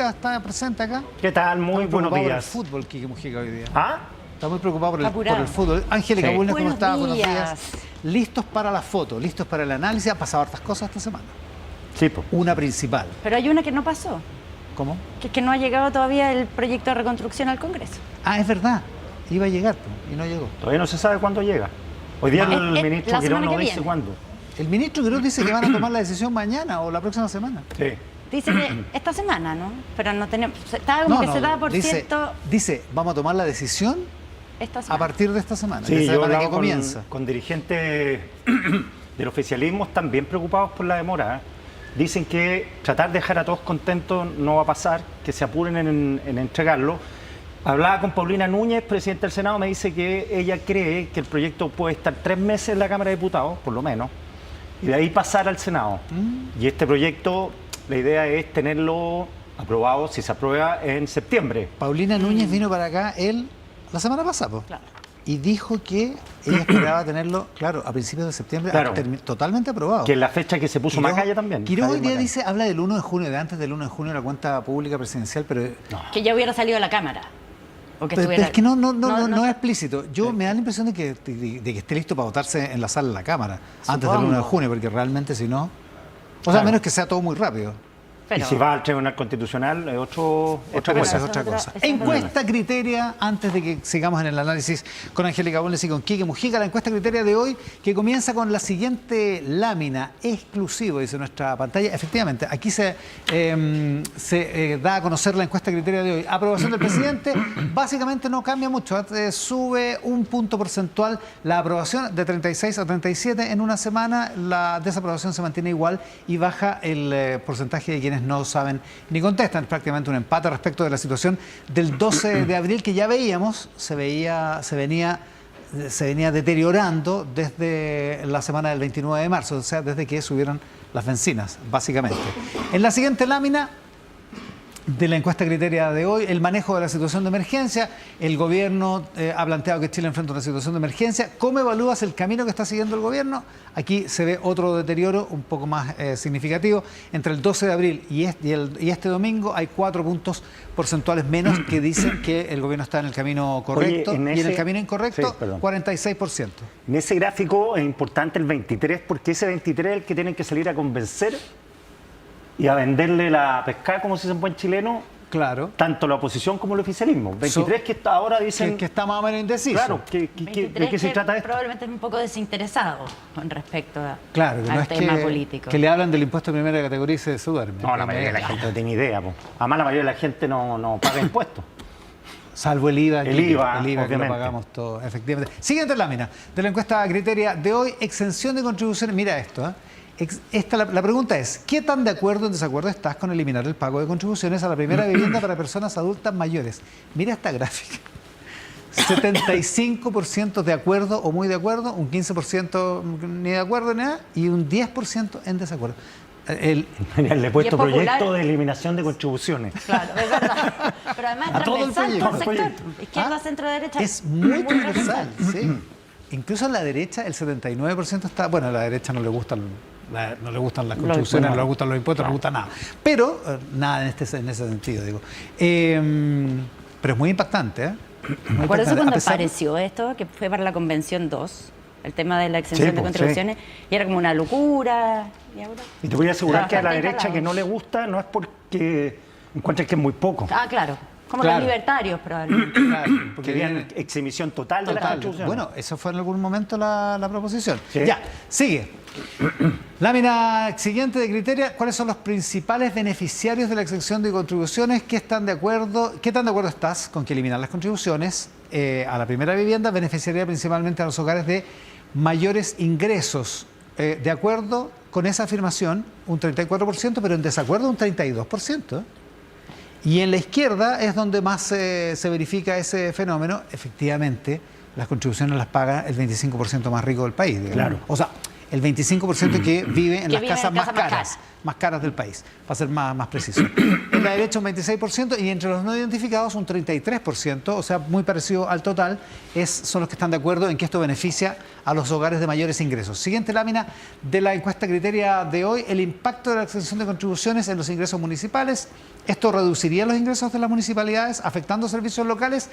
Mujica está presente acá. ¿Qué tal? Muy buenos días. Por el fútbol, Quique Mujica, hoy día. ¿Ah? Está muy preocupado por el fútbol. Angélica Sí. Bulnes, ¿cómo Buenos está? Buenos días. días. Listos para la foto, listos para el análisis. Ha pasado hartas cosas esta semana. Sí, pues. Una principal. Pero hay una que no pasó, ¿Cómo? que es que no ha llegado todavía el proyecto de reconstrucción al Congreso. Ah, es verdad. Iba a llegar y no llegó. Todavía no se sabe cuándo llega. Hoy día el ministro la Quirós semana no que dice viene. cuándo. El ministro Quirós dice que van a tomar la decisión mañana o la próxima semana. Sí. Dice que esta semana, ¿no? Pero no tenemos... Estaba como que se da por cierto Dice, vamos a tomar la decisión esta a semana. partir de esta semana. Sí, esta yo semana que hablaba comienza. con dirigentes del oficialismo, están bien preocupados por la demora. Dicen que tratar de dejar a todos contentos no va a pasar, que se apuren en entregarlo. Hablaba con Paulina Núñez, presidenta del Senado, me dice que ella cree que el proyecto puede estar 3 meses en la Cámara de Diputados, por lo menos, y de ahí pasar al Senado. Y este proyecto, la idea es tenerlo aprobado, si se aprueba, en septiembre. Paulina Núñez vino para acá la semana pasada, po, Claro. y dijo que ella esperaba tenerlo, claro, a principios de septiembre, Claro. totalmente aprobado. Que es la fecha que se puso Macaya también. Quirós hoy Javier día Macaya. dice, habla del 1 de junio, de antes del 1 de junio, la cuenta pública presidencial, pero Que ya hubiera salido a la Cámara. O que pero estuviera... es que no es explícito. Yo me da la impresión de que esté listo para votarse en la sala de la Cámara antes del 1 de junio, porque realmente si no... O sea, a Claro. menos que sea todo muy rápido. Pero- Y si va al Tribunal Constitucional, es otra Pero cosa. esa es otra cosa. esa es Encuesta criteria, antes de que sigamos en el análisis con Angélica Bulnes y con Quique Mujica, la encuesta criteria de hoy, que comienza con la siguiente lámina, exclusivo, dice nuestra pantalla. Efectivamente, aquí se da a conocer la encuesta criteria de hoy. Aprobación del presidente, básicamente no cambia mucho, sube un punto porcentual la aprobación de 36 a 37 en una semana, la desaprobación se mantiene igual y baja el porcentaje de quienes no saben ni contestan. Prácticamente un empate respecto de la situación del 12 de abril que ya veíamos, se venía deteriorando desde la semana del 29 de marzo, o sea, desde que subieron las bencinas, básicamente. En la siguiente lámina de la encuesta criteria de hoy, el manejo de la situación de emergencia. El gobierno ha planteado que Chile enfrenta una situación de emergencia. ¿Cómo evalúas el camino que está siguiendo el gobierno? Aquí se ve otro deterioro un poco más significativo. Entre el 12 de abril y este domingo hay 4 puntos porcentuales menos que dicen que el gobierno está en el camino correcto. Oye, y en el camino incorrecto, Sí, perdón. 46%. En ese gráfico es importante el 23, porque ese 23 es el que tienen que salir a convencer y a venderle la pescada, como se dice en buen chileno, Claro. tanto la oposición como el oficialismo. 23 que ahora dicen... Que está más o menos indeciso. Claro, ¿de 23 qué se que trata esto? probablemente es un poco desinteresado con respecto Claro, que no al es tema político. que le hablan del impuesto de primera categoría y se duerme. No, la mayoría de la gente no tiene idea. Po. Además, la mayoría de la gente no paga impuestos. Salvo el IVA. El IVA, que lo obviamente. pagamos todos, efectivamente. Siguiente lámina de la encuesta criteria de hoy, exención de contribuciones. Mira esto, ¿eh? La pregunta es, ¿qué tan de acuerdo o en desacuerdo estás con eliminar el pago de contribuciones a la primera vivienda para personas adultas mayores? Mira esta gráfica. 75% de acuerdo o muy de acuerdo, un 15% ni de acuerdo ni nada, y un 10% en desacuerdo. Le he puesto Y es popular. proyecto de eliminación de contribuciones. Claro, es verdad. Pero además A todo el transversal por proyecto. sector. Izquierda, centro, derecha. Es muy transversal, sí. Incluso en la derecha el 79% está... Bueno, a la derecha no le gustan las contribuciones, no le gustan los impuestos, no le gusta nada. Pero nada en ese sentido, digo. Pero es muy impactante, ¿eh? Muy Por eso impactante. cuando A pesar- apareció esto, que fue para la Convención 2, el tema de la exención Sí, de pues, contribuciones, y era como una locura. Y ahora... Y te voy a asegurar que a la Bastante derecha instalado. que no le gusta no es porque encuentren que es muy poco. Ah, claro. Como Claro. los libertarios, probablemente. Claro, porque Querían viene- exhibición total de las Total. contribuciones. Bueno, eso fue en algún momento la proposición. Sí. Ya, sigue. Lámina siguiente de criteria, ¿cuáles son los principales beneficiarios de la exención de contribuciones? ¿Qué tan de acuerdo estás con que eliminar las contribuciones a la primera vivienda beneficiaría principalmente a los hogares de mayores ingresos? De acuerdo con esa afirmación, un 34%, pero en desacuerdo un 32%. Y en la izquierda es donde más se verifica ese fenómeno. Efectivamente, las contribuciones las paga el 25% más rico del país, digamos. Claro. O sea, el 25% que vive en las vive casas en más casas más caras, más caras del país, para ser más preciso. En la derecha un 26% y entre los no identificados un 33%, o sea, muy parecido al total, son los que están de acuerdo en que esto beneficia a los hogares de mayores ingresos. Siguiente lámina de la encuesta Criteria de hoy, el impacto de la exención de contribuciones en los ingresos municipales. Esto reduciría los ingresos de las municipalidades, afectando servicios locales.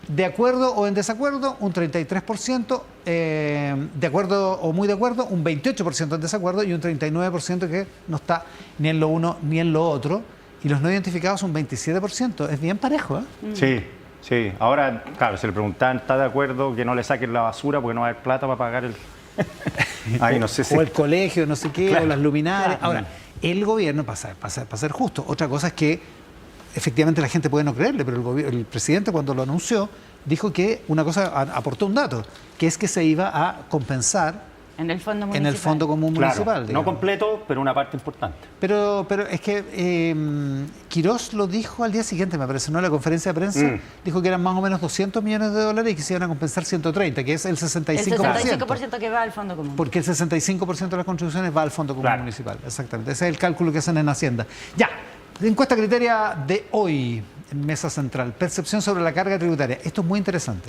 De acuerdo o en desacuerdo, un 33%, de acuerdo o muy de acuerdo, un 28% en desacuerdo y un 39% que no está ni en lo uno ni en lo otro. Y los no identificados un 27%. Es bien parejo, ¿eh? Sí, sí. Ahora, claro, se le preguntaban, ¿está de acuerdo que no le saquen la basura porque no va a haber plata para pagar el... Ay, no sé si... O el colegio, no sé qué, Claro, o las luminarias. claro. Ahora, el gobierno, para ser justo, otra cosa es que efectivamente la gente puede no creerle, pero el presidente cuando lo anunció dijo que una cosa, aportó un dato, que es que se iba a compensar en el fondo municipal. en el fondo común municipal. Claro, no digamos. completo, pero una parte importante. Pero es que Quirós lo dijo al día siguiente, me parece, ¿no? En la conferencia de prensa, dijo que eran más o menos 200 millones de dólares y que se iban a compensar 130, que es el 65%. El 65% que va al fondo común. Porque el 65% de las contribuciones va al fondo común Claro. municipal. Exactamente. Ese es el cálculo que hacen en Hacienda. Ya, encuesta criteria de hoy en Mesa Central. Percepción sobre la carga tributaria. Esto es muy interesante.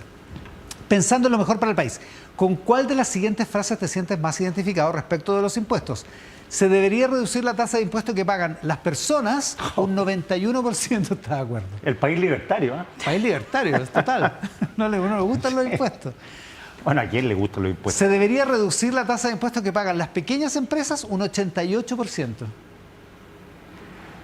Pensando en lo mejor para el país, ¿con cuál de las siguientes frases te sientes más identificado respecto de los impuestos? ¿Se debería reducir la tasa de impuestos que pagan las personas? Un 91% está de acuerdo. El país libertario, ¿eh? País libertario, es total. No le gustan los impuestos. Bueno, ¿a quién le gustan los impuestos? ¿Se debería reducir la tasa de impuestos que pagan las pequeñas empresas? Un 88%.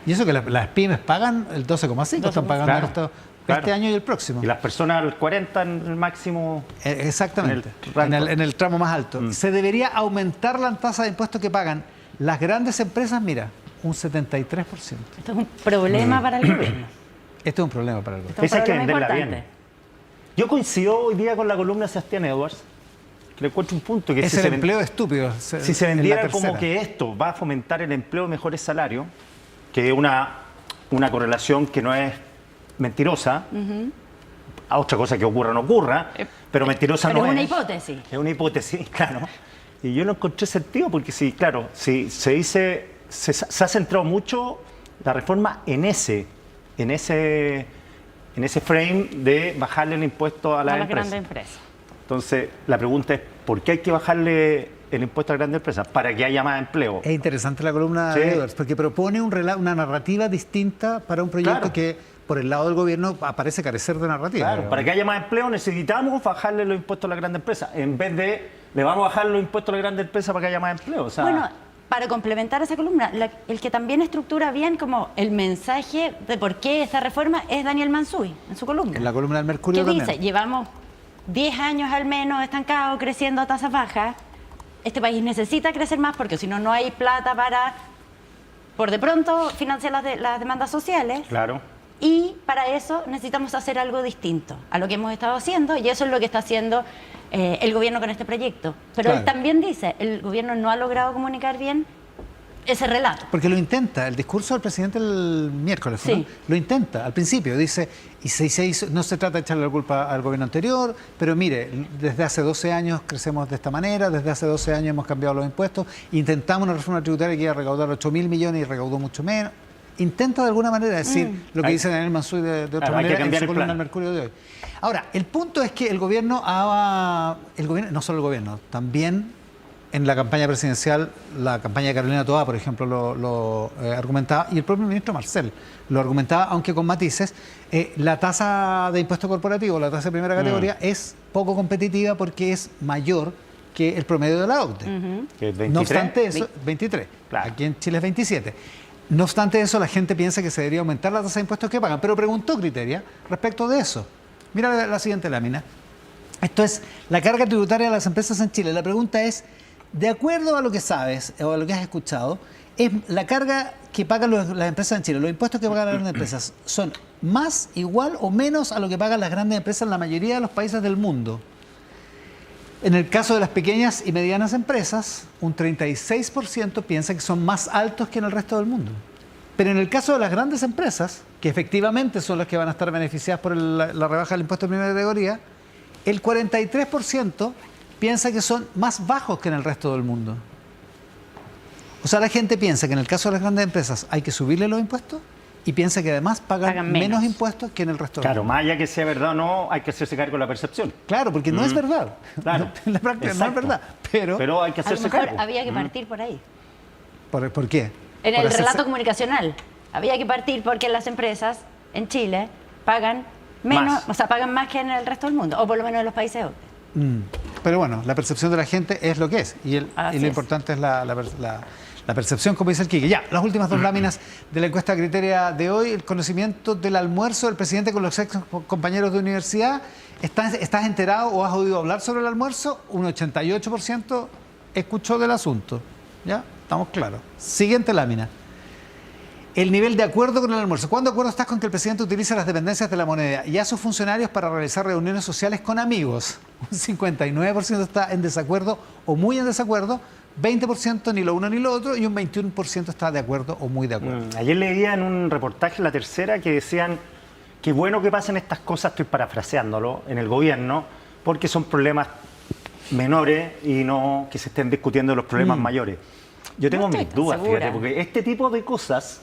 Y eso que las pymes pagan el 12,5%, están pagando Claro, esto claro. este año y el próximo. Y las personas al 40 en el máximo... Exactamente, en el rango. en el tramo más alto. ¿Se debería aumentar la tasa de impuestos que pagan las grandes empresas? Mira, un 73%. Esto es un problema para el gobierno. Este es un problema para el gobierno. Esto es un Esa hay que problema venderla importante. bien. Yo coincido hoy día con la columna de Sebastián Edwards, que le encuentro un punto que Es si el se empleo estúpido. Si se en la vendiera tercera. como que esto va a fomentar el empleo de mejores salarios, que es una correlación que no es mentirosa, a otra cosa que ocurra no ocurra, pero mentirosa Pero no es es. una hipótesis. Es una hipótesis, claro. Y yo no encontré sentido porque sí, claro, si se dice, se ha centrado mucho la reforma en ese frame de bajarle el impuesto a las las empresas. grandes empresas. Entonces, la pregunta es, ¿por qué hay que bajarle el impuesto a las grandes empresas? Para que haya más empleo. Es interesante la columna Sí. de Edwards, porque propone una narrativa distinta para un proyecto Claro. que por el lado del gobierno parece carecer de narrativa. Claro, para que haya más empleo necesitamos bajarle los impuestos a las grandes empresas. En vez de, le vamos a bajar los impuestos a las grandes empresas para que haya más empleo. O sea, Bueno, para complementar esa columna, el que también estructura bien como el mensaje de por qué esta reforma es Daniel Mansuy, en su columna. En la columna del Mercurio que también. dice, llevamos 10 años al menos estancados, creciendo a tasas bajas. Este país necesita crecer más porque si no, no hay plata para, por de pronto, financiar las demandas sociales. claro. Y para eso necesitamos hacer algo distinto a lo que hemos estado haciendo y eso es lo que está haciendo el gobierno con este proyecto. Pero Claro. él también dice, el gobierno no ha logrado comunicar bien ese relato. Porque lo intenta, el discurso del presidente el miércoles, ¿no? Sí. Lo intenta al principio, dice, y se hizo, no se trata de echarle la culpa al gobierno anterior, pero mire, desde hace 12 años crecemos de esta manera, desde hace 12 años hemos cambiado los impuestos, intentamos una reforma tributaria que iba a recaudar 8.000 millones y recaudó mucho menos. Intenta de alguna manera decir lo que dice Daniel Mansuy de otra Claro, hay que manera en cambiar su el columna plan. del Mercurio de hoy. Ahora, el punto es que el gobierno, no solo el gobierno, también en la campaña presidencial, la campaña de Carolina Toá, por ejemplo, lo argumentaba, y el propio ministro Marcel lo argumentaba, aunque con matices, la tasa de impuesto corporativo, la tasa de primera categoría, es poco competitiva porque es mayor que el promedio de la OCDE. Que es 23. No obstante eso, 23. Claro. Aquí en Chile es 27. No obstante eso, la gente piensa que se debería aumentar la tasa de impuestos que pagan, pero preguntó Criteria respecto de eso. Mira la siguiente lámina. Esto es la carga tributaria de las empresas en Chile. La pregunta es, de acuerdo a lo que sabes o a lo que has escuchado, ¿es la carga que pagan las empresas en Chile, los impuestos que pagan las grandes empresas, son más, igual o menos a lo que pagan las grandes empresas en la mayoría de los países del mundo? En el caso de las pequeñas y medianas empresas, un 36% piensa que son más altos que en el resto del mundo. Pero en el caso de las grandes empresas, que efectivamente son las que van a estar beneficiadas por la rebaja del impuesto de primera categoría, el 43% piensa que son más bajos que en el resto del mundo. O sea, la gente piensa que en el caso de las grandes empresas hay que subirle los impuestos y piensa que además pagan menos impuestos que en el resto del Claro, mundo. más allá que sea verdad o no, hay que hacerse cargo de la percepción. Claro, porque no es verdad. Claro. En la práctica no es Exacto. verdad. Pero hay que A lo hacerse mejor cargo. había que partir por ahí. ¿Por qué? En Por el hacerse- relato comunicacional. Había que partir porque las empresas en Chile pagan menos, Más. o sea, pagan más que en el resto del mundo, o por lo menos en los países europeos. Pero bueno, la percepción de la gente es lo que es. Y Así lo es. importante es la percepción, como dice el Quique. Ya, las últimas dos láminas de la encuesta Criteria de hoy. El conocimiento del almuerzo del presidente con los ex compañeros de universidad. ¿Estás enterado o has oído hablar sobre el almuerzo? Un 88% escuchó del asunto. ¿Ya? Estamos claros. Siguiente lámina. El nivel de acuerdo con el almuerzo. ¿Cuándo de acuerdo estás con que el presidente utilice las dependencias de la moneda y a sus funcionarios para realizar reuniones sociales con amigos? Un 59% está en desacuerdo o muy en desacuerdo, 20% ni lo uno ni lo otro y un 21% está de acuerdo o muy de acuerdo. Ayer leía en un reportaje, La Tercera, que decían que bueno que pasen estas cosas, estoy parafraseándolo, en el gobierno, porque son problemas menores y no que se estén discutiendo los problemas mayores. Yo tengo No estoy mis tan dudas, segura. fíjate, porque este tipo de cosas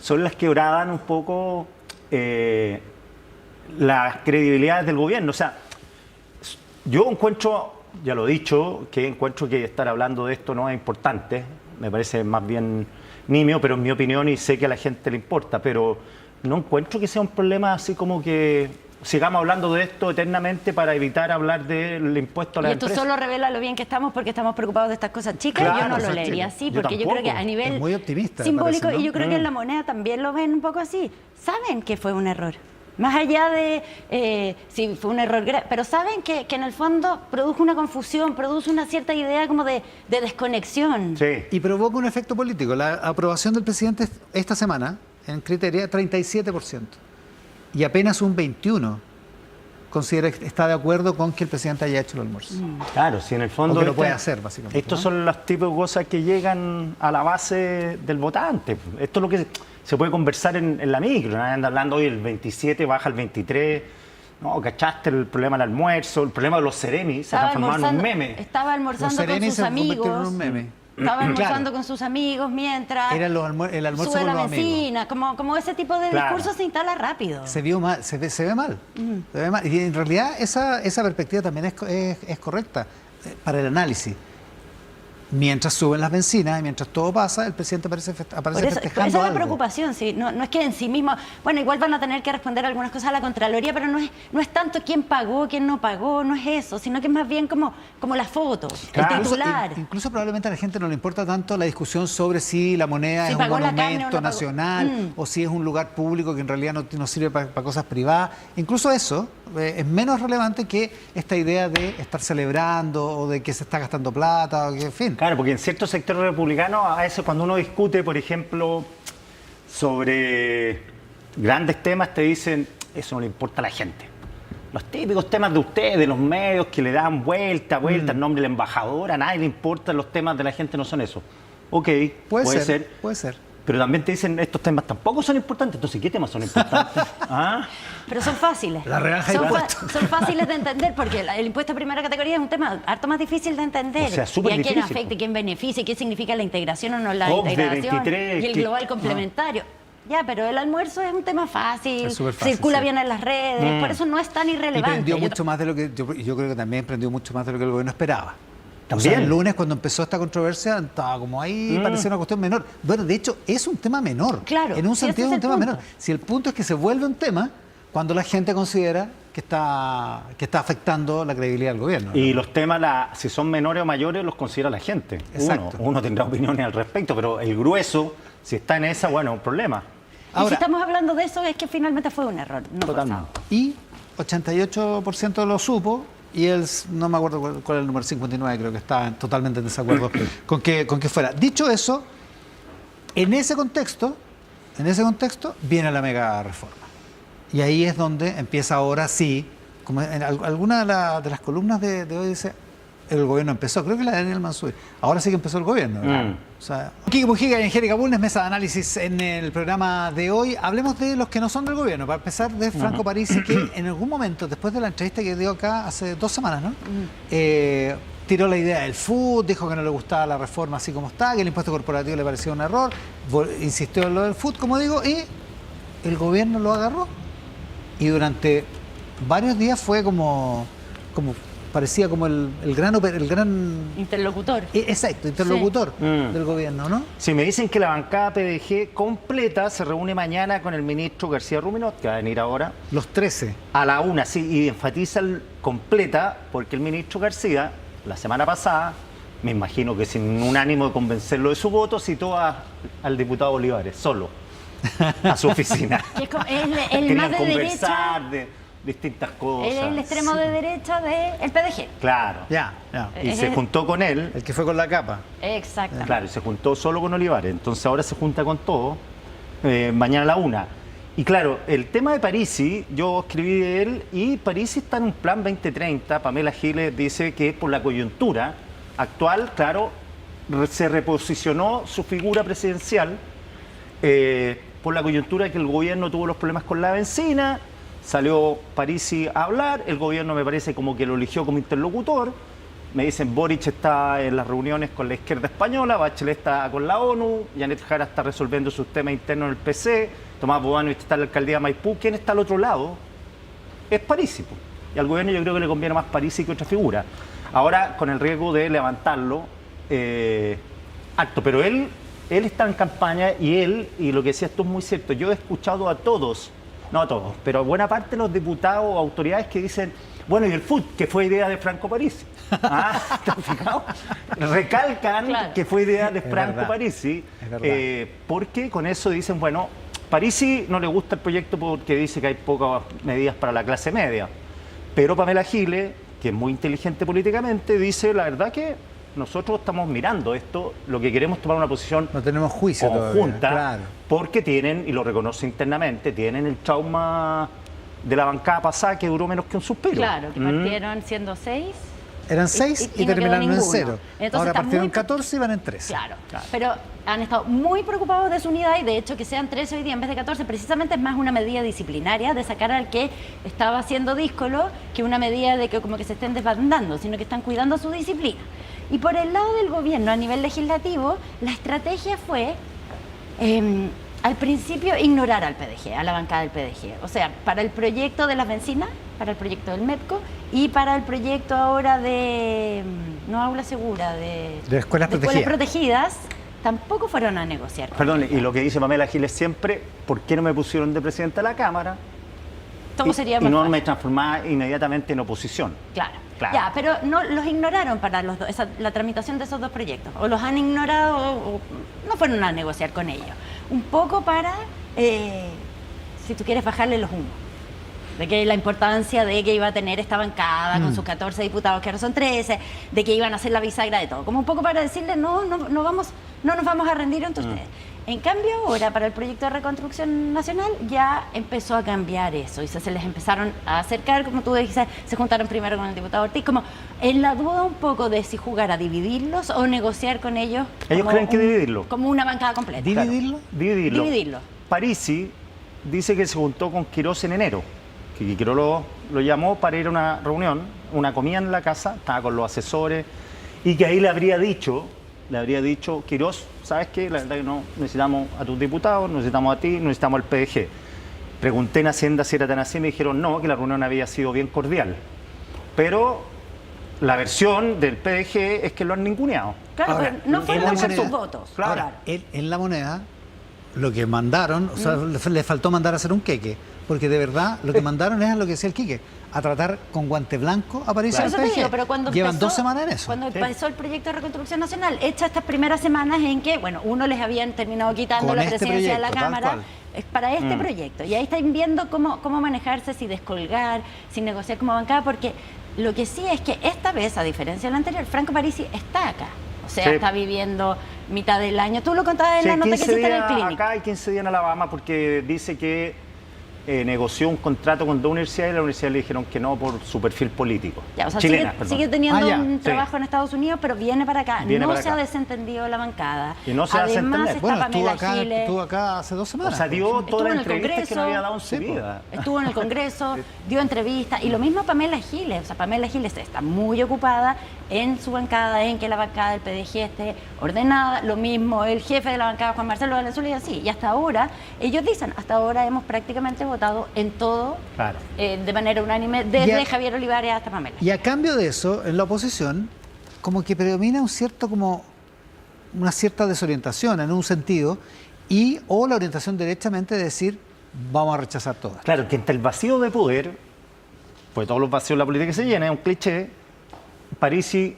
son las que horadan un poco la credibilidad del gobierno. O sea, yo encuentro, ya lo he dicho, que encuentro que estar hablando de esto no es importante, me parece más bien nimio, pero en mi opinión, y sé que a la gente le importa, pero no encuentro que sea un problema así como que sigamos hablando de esto eternamente para evitar hablar del impuesto a Y la esto empresa. solo revela lo bien que estamos porque estamos preocupados de estas cosas chicas. Claro, yo no lo exacto. leería así Yo porque yo creo que a tampoco. nivel Es muy optimista, me simbólico, parece, ¿no? y yo creo que en la moneda también lo ven un poco así. Saben que fue un error. Más allá de si fue un error grave, pero saben que en el fondo produjo una confusión, produce una cierta idea como de desconexión. Sí. Y provoca un efecto político. La aprobación del presidente esta semana, en Criteria, 37%. Y apenas un 21% considera que está de acuerdo con que el presidente haya hecho el almuerzo. Claro, si en el fondo O que lo esta- puede hacer, básicamente, Estos ¿no? son los tipos de cosas que llegan a la base del votante. Esto es lo que se puede conversar en la micro. Nadie anda hablando hoy el 27, baja el 23. No, ¿cachaste el problema del almuerzo? El problema de los seremis se transformaron en un meme. Estaba Los almorzando con serenis sus se convirtieron amigos. en un meme. Estaba almorzando Claro. con sus amigos mientras Era el almuerzo sube con la los amigos. benzina. Como ese tipo de Claro. discurso se instala rápido. Se vio mal, se ve mal. Se ve mal. Y en realidad esa perspectiva también es correcta para el análisis. Mientras suben las bencinas y mientras todo pasa, el presidente aparece Por eso, esa festejando es la algo. preocupación, sí. No es que en sí mismo, bueno, igual van a tener que responder algunas cosas a la Contraloría, pero no es tanto quién pagó, quién no pagó, no es eso, sino que es más bien como la foto, Claro. el titular. Incluso probablemente a la gente no le importa tanto la discusión sobre si la moneda Si es un pagó la carne o monumento no pagó. nacional o si es un lugar público que en realidad no sirve para cosas privadas. Incluso eso es menos relevante que esta idea de estar celebrando o de que se está gastando plata o que, en fin. Claro, porque en ciertos sectores republicanos, a veces cuando uno discute, por ejemplo, sobre grandes temas, te dicen, eso no le importa a la gente. Los típicos temas de ustedes, los medios que le dan vuelta, el nombre de la embajadora, a nadie le importa, los temas de la gente no son eso. Ok, puede ser. Puede ser. Pero también te dicen, estos temas tampoco son importantes. Entonces, ¿qué temas son importantes? ¿Ah? Pero son fáciles. La rebaja de son, impuestos. son fáciles de entender porque el impuesto de primera categoría es un tema harto más difícil de entender. O sea, súper y a quién difícil, afecta, y quién beneficia, y qué significa la integración o no la OCDE integración. 23, y el que- global complementario. Ya, pero el almuerzo es un tema fácil, Es súper fácil, circula sí. bien en las redes, por eso no es tan Y irrelevante. prendió Yo- mucho más de lo que yo creo que también prendió mucho más de lo que el gobierno esperaba. También. O sea, el lunes cuando empezó esta controversia estaba como ahí, parecía una cuestión menor. Bueno, de hecho es un tema menor. Claro, En un sí, sentido ese es es un el tema punto. menor. Si el punto es que se vuelve un tema cuando la gente considera que está afectando la credibilidad del gobierno. Y los temas, si son menores o mayores, los considera la gente. Exacto. Uno tendrá opiniones al respecto, pero el grueso, si está en esa, bueno, es un problema. y si Ahora, estamos hablando de eso, es que finalmente fue un error. No Totalmente. pasado. y 88% lo supo y no me acuerdo cuál es el número 59, creo que está totalmente en desacuerdo con que fuera. Dicho eso, en ese contexto viene la mega reforma. Y ahí es donde empieza ahora sí, como en alguna de las columnas de hoy dice, el gobierno empezó, creo que la de Daniel Mansuy, ahora sí que empezó el gobierno. ¿verdad? O sea, Quique Mujica y Angélica Bulnes, mesa de análisis en el programa de hoy. Hablemos de los que no son del gobierno, para empezar de Franco Parisi, que en algún momento, después de la entrevista que dio acá hace 2 semanas, ¿no? tiró la idea del food, dijo que no le gustaba la reforma así como está, que el impuesto corporativo le parecía un error, insistió en lo del food, como digo, y el gobierno lo agarró. Y durante varios días fue como parecía como el gran Interlocutor. exacto, interlocutor del gobierno, ¿no? Si me dicen que la bancada PDG completa se reúne mañana con el ministro García Ruminot, que va a venir ahora, Los 13. a la 1, sí, y enfatiza el completa, porque el ministro García, la semana pasada, me imagino que sin un ánimo de convencerlo de su voto, citó al diputado Olivares, solo, a su oficina. Que es como- es el Querían más de conversar derecha, de distintas cosas. es el extremo de derecha del PDG. Claro. Ya. Y se juntó con él. El que fue con la capa. Exactamente. Claro, y se juntó solo con Olivares. Entonces ahora se junta con todo, mañana a la 1. Y claro, el tema de Parisi, yo escribí de él, y Parisi está en un plan 2030. Pamela Giles dice que por la coyuntura actual, claro, se reposicionó su figura presidencial por la coyuntura de que el gobierno tuvo los problemas con la benzina. Salió Parisi a hablar, el gobierno me parece como que lo eligió como interlocutor. Me dicen Boric está en las reuniones con la izquierda española, Bachelet está con la ONU, Janet Jara está resolviendo sus temas internos en el PC, Tomás Bobanovich está en la alcaldía de Maipú. ¿Quién está al otro lado? Es Parisi. Y al gobierno yo creo que le conviene más Parisi que otra figura. Ahora, con el riesgo de levantarlo alto, pero él está en campaña y lo que decía esto es muy cierto. Yo he escuchado a todos, no a todos, pero a buena parte de los diputados o autoridades que dicen, bueno, y el food, que fue idea de Franco Parisi. ¿Te has fijado? Recalcan Claro. que fue idea de Es Franco verdad. Parisi, Es verdad. porque con eso dicen, bueno, Parisi no le gusta el proyecto porque dice que hay pocas medidas para la clase media, pero Pamela Giles, que es muy inteligente políticamente, dice la verdad que nosotros estamos mirando esto, lo que queremos es tomar una posición No tenemos juicio todavía. conjunta, Claro. porque tienen, y lo reconoce internamente, tienen el trauma de la bancada pasada que duró menos que un suspiro. Claro, que partieron siendo 6. Eran 6 y no quedó terminaron en ninguno. 0. Entonces Ahora está partieron muy- 14 y van en 13. Claro, pero han estado muy preocupados de su unidad y de hecho que sean 13 hoy día en vez de 14 precisamente es más una medida disciplinaria de sacar al que estaba haciendo díscolo que una medida de que como que se estén desbandando, sino que están cuidando su disciplina. Y por el lado del gobierno a nivel legislativo, la estrategia fue al principio ignorar al PDG, a la bancada del PDG. O sea, para el proyecto de las bencinas, para el proyecto del MEPCO y para el proyecto ahora de, no aula segura, De escuelas protegidas, tampoco fueron a negociar. con Perdón, ella. y lo que dice Pamela Giles siempre, ¿por qué no me pusieron de presidente de la Cámara? Todo sería y más no fácil. me transformaba inmediatamente en oposición. Claro. Claro. Ya, pero no los ignoraron para los dos, la tramitación de esos dos proyectos. O los han ignorado o no fueron a negociar con ellos. Un poco para, si tú quieres, bajarle los humos. De que la importancia de que iba a tener esta bancada con sus 14 diputados, que ahora son 13, de que iban a hacer la bisagra de todo. Como un poco para decirle, no nos vamos a rendir ante ustedes. En cambio ahora, para el proyecto de reconstrucción nacional, ya empezó a cambiar eso. Y se les empezaron a acercar, como tú dijiste, se juntaron primero con el diputado Ortiz, como en la duda un poco de si jugar a dividirlos o negociar con ellos. Ellos como creen que dividirlo. Como una bancada completa. ¿Dividirlo? Dividirlo. Dividirlo. Parisi dice que se juntó con Quirós en enero. Que Quirós lo llamó para ir a una reunión, una comida en la casa, estaba con los asesores, y que ahí le habría dicho, Quirós, ¿sabes qué? La verdad que no necesitamos a tus diputados, necesitamos a ti, necesitamos al PDG. Pregunté en Hacienda si era tan así, me dijeron no, que la reunión había sido bien cordial. Pero la versión del PDG es que lo han ninguneado. Claro, Ahora, pero no en fueron la por sus moneda- votos. Claro. Claro. En la moneda, lo que mandaron, o sea, le faltó mandar a hacer un queque, porque de verdad lo que mandaron es lo que decía el Quique, a tratar con guante blanco a París. Por eso te digo, pero cuando Llevan empezó, 2 semanas en eso. Cuando Sí. empezó el proyecto de reconstrucción nacional, hecha estas primeras semanas en que, bueno, uno les habían terminado quitando Con la este presidencia de la proyecto, tal Cámara cual. para este proyecto. Y ahí están viendo cómo manejarse, si descolgar, si negociar como bancada, porque lo que sí es que esta vez, a diferencia de la anterior, Franco Parisi está acá. O sea, Sí. está viviendo mitad del año. Tú lo contabas en Sí, la nota que 15 hiciste en el días clínico. acá y 15 días en Alabama, porque dice que negoció un contrato con dos universidades y las universidades le dijeron que no por su perfil político. Ya, o sea, Chilena, sigue, perdón. sigue teniendo ya, un sí. trabajo en Estados Unidos, pero viene para acá. Viene no para se acá. ha desentendido la bancada. Y no se va a Además desentender. está Bueno, Pamela Giles. estuvo acá hace 2 semanas. O sea, dio Estuvo todas en las el entrevistas que no Congreso. había dado en su Sí, po. vida. Estuvo en el Congreso, dio entrevistas, y lo mismo Pamela Giles. O sea, Pamela Giles está muy ocupada en su bancada, en que la bancada del PDG esté ordenada. Lo mismo el jefe de la bancada, Juan Marcelo Valenzuela, y así. Y hasta ahora, ellos dicen, hasta ahora hemos prácticamente votado en todo, Claro. de manera unánime, desde Ya. Javier Olivares hasta Pamela. Y a cambio de eso, en la oposición, como que predomina una cierta desorientación en un sentido, o la orientación derechamente de decir, vamos a rechazar todas. Claro, que entre el vacío de poder, pues todos los vacíos de la política que se llenan, es un cliché, Parisi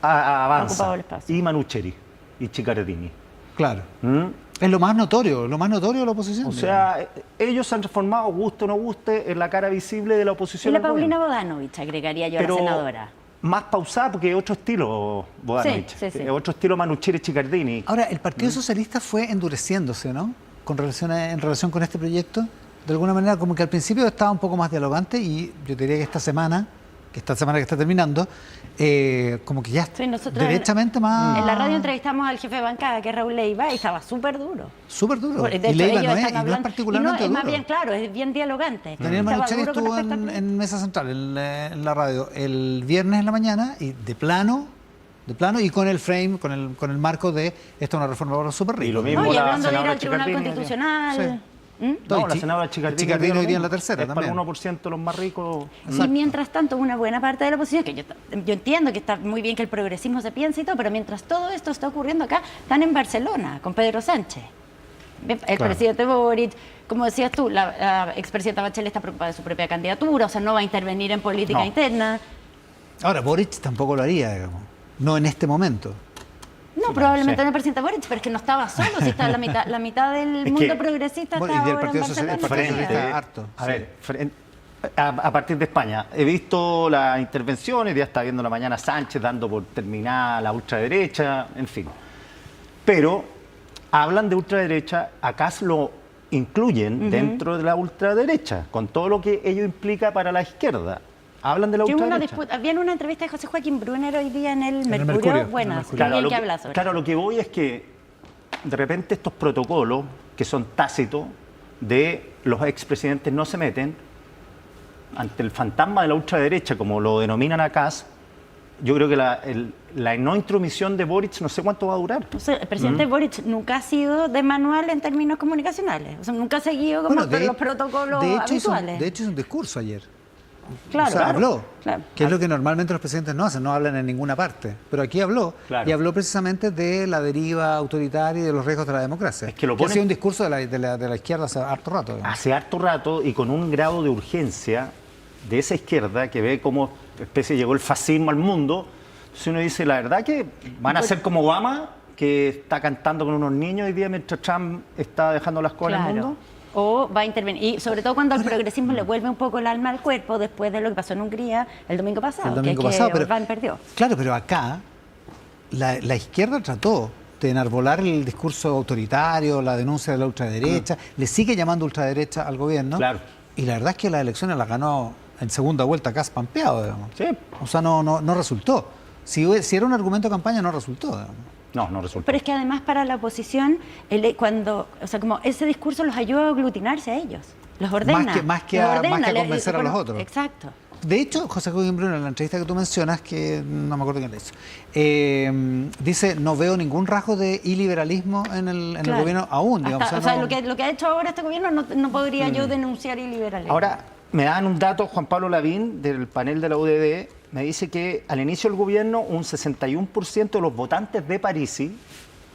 Ha avanza, ocupado el espacio. y Manucheri, y Ciccaredini. Claro. ¿Mm? Es lo más notorio de la oposición. O sea, ellos se han transformado, guste o no guste, en la cara visible de la Y oposición. la al gobierno. Paulina Bodanovich, agregaría yo a la Pero senadora. más pausada porque es otro estilo Bodanovich, Sí, sí, sí. es otro estilo Manucheri, Ciccardini. Ahora, el Partido Socialista fue endureciéndose, ¿no? En relación con este proyecto. De alguna manera, como que al principio estaba un poco más dialogante, y yo diría que esta semana que está terminando, como que ya Sí, nosotros derechamente más... En la radio entrevistamos al jefe de bancada, que es Raúl Leiva, y estaba súper duro. Súper duro. De Y hecho, Leiva ellos no están es hablando. particularmente es más duro. bien, claro, es bien dialogante. Daniel Estaba Manucheri duro con estuvo respecto al en Mesa Central, en la radio, el viernes en la mañana, y de plano, y con el frame, con el marco de esta es una reforma para los súper ricos. Y lo mismo No, y la hablando de ir senadora al Tribunal Ciccardini, Constitucional. ¿Mm? No, la senadora Ciccardini. Ciccardini dijo hoy día en lo la tercera mismo. también. Es para el 1% de los más ricos. Y mientras tanto, una buena parte de la oposición, que yo entiendo que está muy bien que el progresismo se piense y todo, pero mientras todo esto está ocurriendo acá, están en Barcelona con Pedro Sánchez. El presidente Boric, como decías tú, la expresidenta Bachelet está preocupada de su propia candidatura, o sea, no va a intervenir en política No. interna. Ahora, Boric tampoco lo haría, digamos. No en este momento. No, probablemente sí. no el presidente Boric, pero es que no estaba solo, si está la mitad del Es mundo que- progresista Bueno, está y del ahora en Partido Socialista, Barcelona. el Partido Socialista harto. A ver, a partir de España, he visto las intervenciones, ya está viendo la mañana Sánchez dando por terminada la ultraderecha, en fin. Pero hablan de ultraderecha, acá lo incluyen dentro de la ultraderecha, con todo lo que ello implica para la izquierda. Hablan de la Que hubo ultraderecha. había una entrevista de José Joaquín Brunner hoy día en el el Mercurio. Mercurio, Buena, en el Mercurio. qué bien lo que habla sobre claro, lo que voy es que de repente estos protocolos que son tácitos de los expresidentes no se meten ante el fantasma de la ultraderecha, como lo denominan acá. Yo creo que la no intromisión de Boric no sé cuánto va a durar. O sea, el presidente Boric nunca ha sido de manual en términos comunicacionales. O sea, nunca ha seguido como los protocolos habituales. de hecho, hizo un discurso ayer. Claro, O sea, claro. habló, Claro. que es lo que normalmente los presidentes no hacen, no hablan en ninguna parte. Pero aquí habló, Claro. y habló precisamente de la deriva autoritaria y de los riesgos de la democracia. Es que lo ha ponen- sido un discurso de la izquierda hace harto rato. digamos. Hace harto rato y con un grado de urgencia de esa izquierda que ve cómo especie llegó el fascismo al mundo. Entonces uno dice, la verdad que van a ser como Obama, que está cantando con unos niños hoy día mientras Trump está dejando las cosas en el Claro. mundo. O va a intervenir. Y sobre todo cuando al progresismo le vuelve un poco el alma al cuerpo después de lo que pasó en Hungría el domingo pasado. El domingo que es pasado, que Orbán perdió. Claro, pero acá la izquierda trató de enarbolar el discurso autoritario, la denuncia de la ultraderecha, le sigue llamando ultraderecha al gobierno. Claro. Y la verdad es que las elecciones las ganó en segunda vuelta casi pampeado, digamos. Sí. O sea, no resultó. Si era un argumento de campaña, no resultó, digamos. No resulta. Pero es que además para la oposición, o sea, como ese discurso los ayuda a aglutinarse a ellos. Los ordena. Más que los a ordena, convencer a los otros. Exacto. De hecho, José Joaquín Brunner, en la entrevista que tú mencionas, que no me acuerdo quién la hizo, dice, no veo ningún rasgo de iliberalismo en el Claro. gobierno aún. Digamos, O sea, no- lo que ha hecho ahora este gobierno no podría yo denunciar iliberalismo. Ahora, me dan un dato, Juan Pablo Lavín, del panel de la UDD, me dice que al inicio del gobierno un 61% de los votantes de Parisi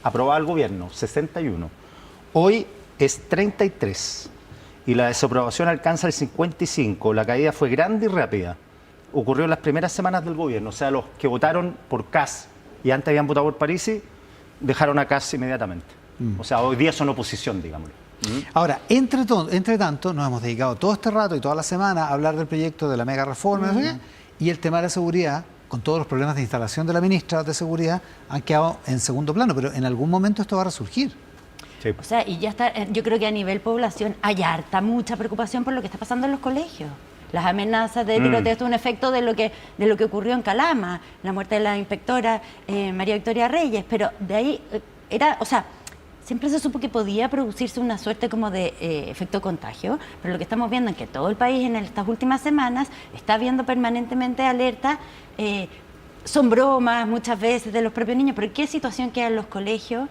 aprobaba el gobierno, 61. Hoy es 33 y la desaprobación alcanza el 55. La caída fue grande y rápida. Ocurrió en las primeras semanas del gobierno, o sea, los que votaron por Kast y antes habían votado por Parisi, dejaron a Kast inmediatamente. O sea, hoy día son oposición, digámoslo. Ahora, entre tanto, nos hemos dedicado todo este rato y toda la semana a hablar del proyecto de la mega reforma, no sé qué, y el tema de la seguridad, con todos los problemas de instalación de la ministra de Seguridad, han quedado en segundo plano, pero en algún momento esto va a resurgir. Sí. O sea, y ya está, yo creo que a nivel población hay mucha preocupación por lo que está pasando en los colegios. Las amenazas de tiroteo, esto es un efecto de lo que ocurrió en Calama, la muerte de la inspectora María Victoria Reyes, pero de ahí siempre se supo que podía producirse una suerte como de efecto contagio, pero lo que estamos viendo es que todo el país en estas últimas semanas está viendo permanentemente alerta. Son bromas muchas veces de los propios niños, pero ¿qué situación queda en los colegios?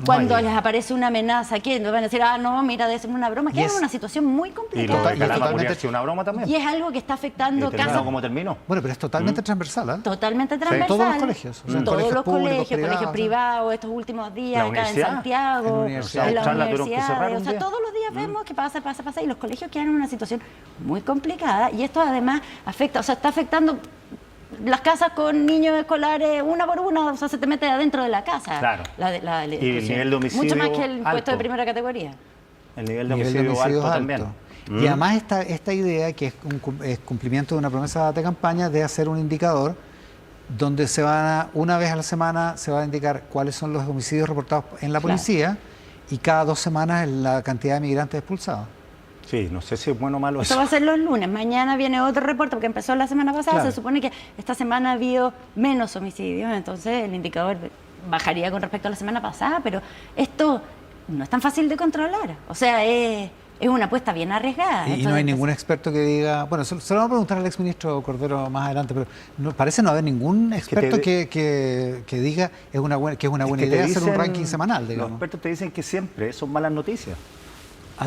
Cuando les aparece una amenaza, ¿qué? Nos van a decir, no, mira, debe ser una broma. Queda en una situación muy complicada. Y Calama podría ser una broma también. Y es algo que está afectando casas. ¿Cómo terminó? Bueno, pero es totalmente transversal, ¿eh? Totalmente transversal. Todos los colegios. Todos los colegios privados, estos últimos días acá en Santiago, en las universidades. O sea, todos los días vemos que pasa, y los colegios quedan en una situación muy complicada. Y esto además está afectando las casas con niños escolares una por una, o sea, se te mete adentro de la casa. Claro. Y el nivel de homicidio mucho más que el alto. Puesto de primera categoría. El nivel de homicidio alto también. Y además esta idea, que es cumplimiento de una promesa de campaña, de hacer un indicador donde una vez a la semana se va a indicar cuáles son los homicidios reportados en la policía y cada 2 semanas la cantidad de migrantes expulsados. Sí, no sé si es bueno o malo eso. Va a ser los lunes. Mañana viene otro reporte porque empezó la semana pasada. Claro. Se supone que esta semana ha habido menos homicidios, entonces el indicador bajaría con respecto a la semana pasada, pero esto no es tan fácil de controlar. O sea, es una apuesta bien arriesgada. Y no hay ningún experto que diga... Bueno, se lo vamos a preguntar al exministro Cordero más adelante, pero parece no haber ningún experto que diga que es una buena idea hacer un ranking semanal, digamos. Los expertos te dicen que siempre son malas noticias.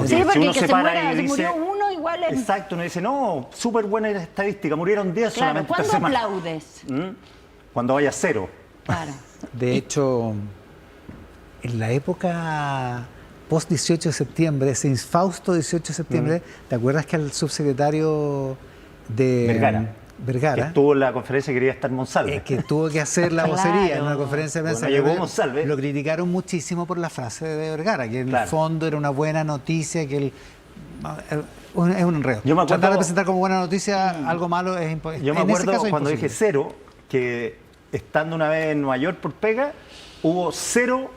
Sí, porque si uno que se para y dice, murió uno igual es... Exacto, uno dice, no, súper buena estadística, murieron 10 solamente esta semana. ¿Cuándo aplaudes? Cuando vaya 0. Claro. De hecho, en la época post 18 de septiembre, ese infausto 18 de septiembre, ¿te acuerdas que al subsecretario de Vergara, que estuvo en la conferencia que quería estar Monsalve, que tuvo que hacer la vocería en una conferencia de prensa? Llegó Monsalve. Lo criticaron muchísimo por la frase de Vergara, que en el fondo era una buena noticia, que es un enredo. Tratar de presentar como buena noticia algo malo es imposible. Yo me acuerdo cuando dije 0, que estando una vez en Nueva York por pega, hubo 0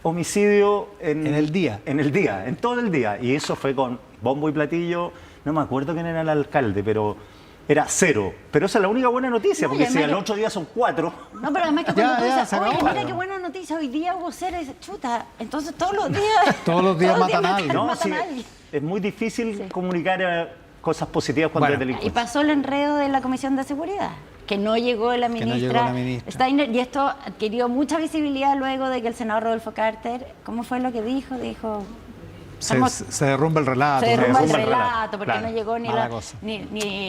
homicidio en el día, en todo el día, y eso fue con bombo y platillo. No me acuerdo quién era el alcalde, pero era 0. Pero esa es la única buena noticia, porque si al otro día son 4. No, pero además que cuando tú dices, oye, mira qué buena noticia, hoy día hubo 0, y dices, chuta, entonces todos los días matan a alguien. No, sí, es muy difícil comunicar cosas positivas cuando es delincuencia. Y pasó el enredo de la Comisión de Seguridad, que no llegó la ministra Steiner, y esto adquirió mucha visibilidad luego de que el senador Rodolfo Carter, ¿cómo fue lo que dijo? Dijo... Se derrumba el relato. Se derrumba el relato, porque no llegó ni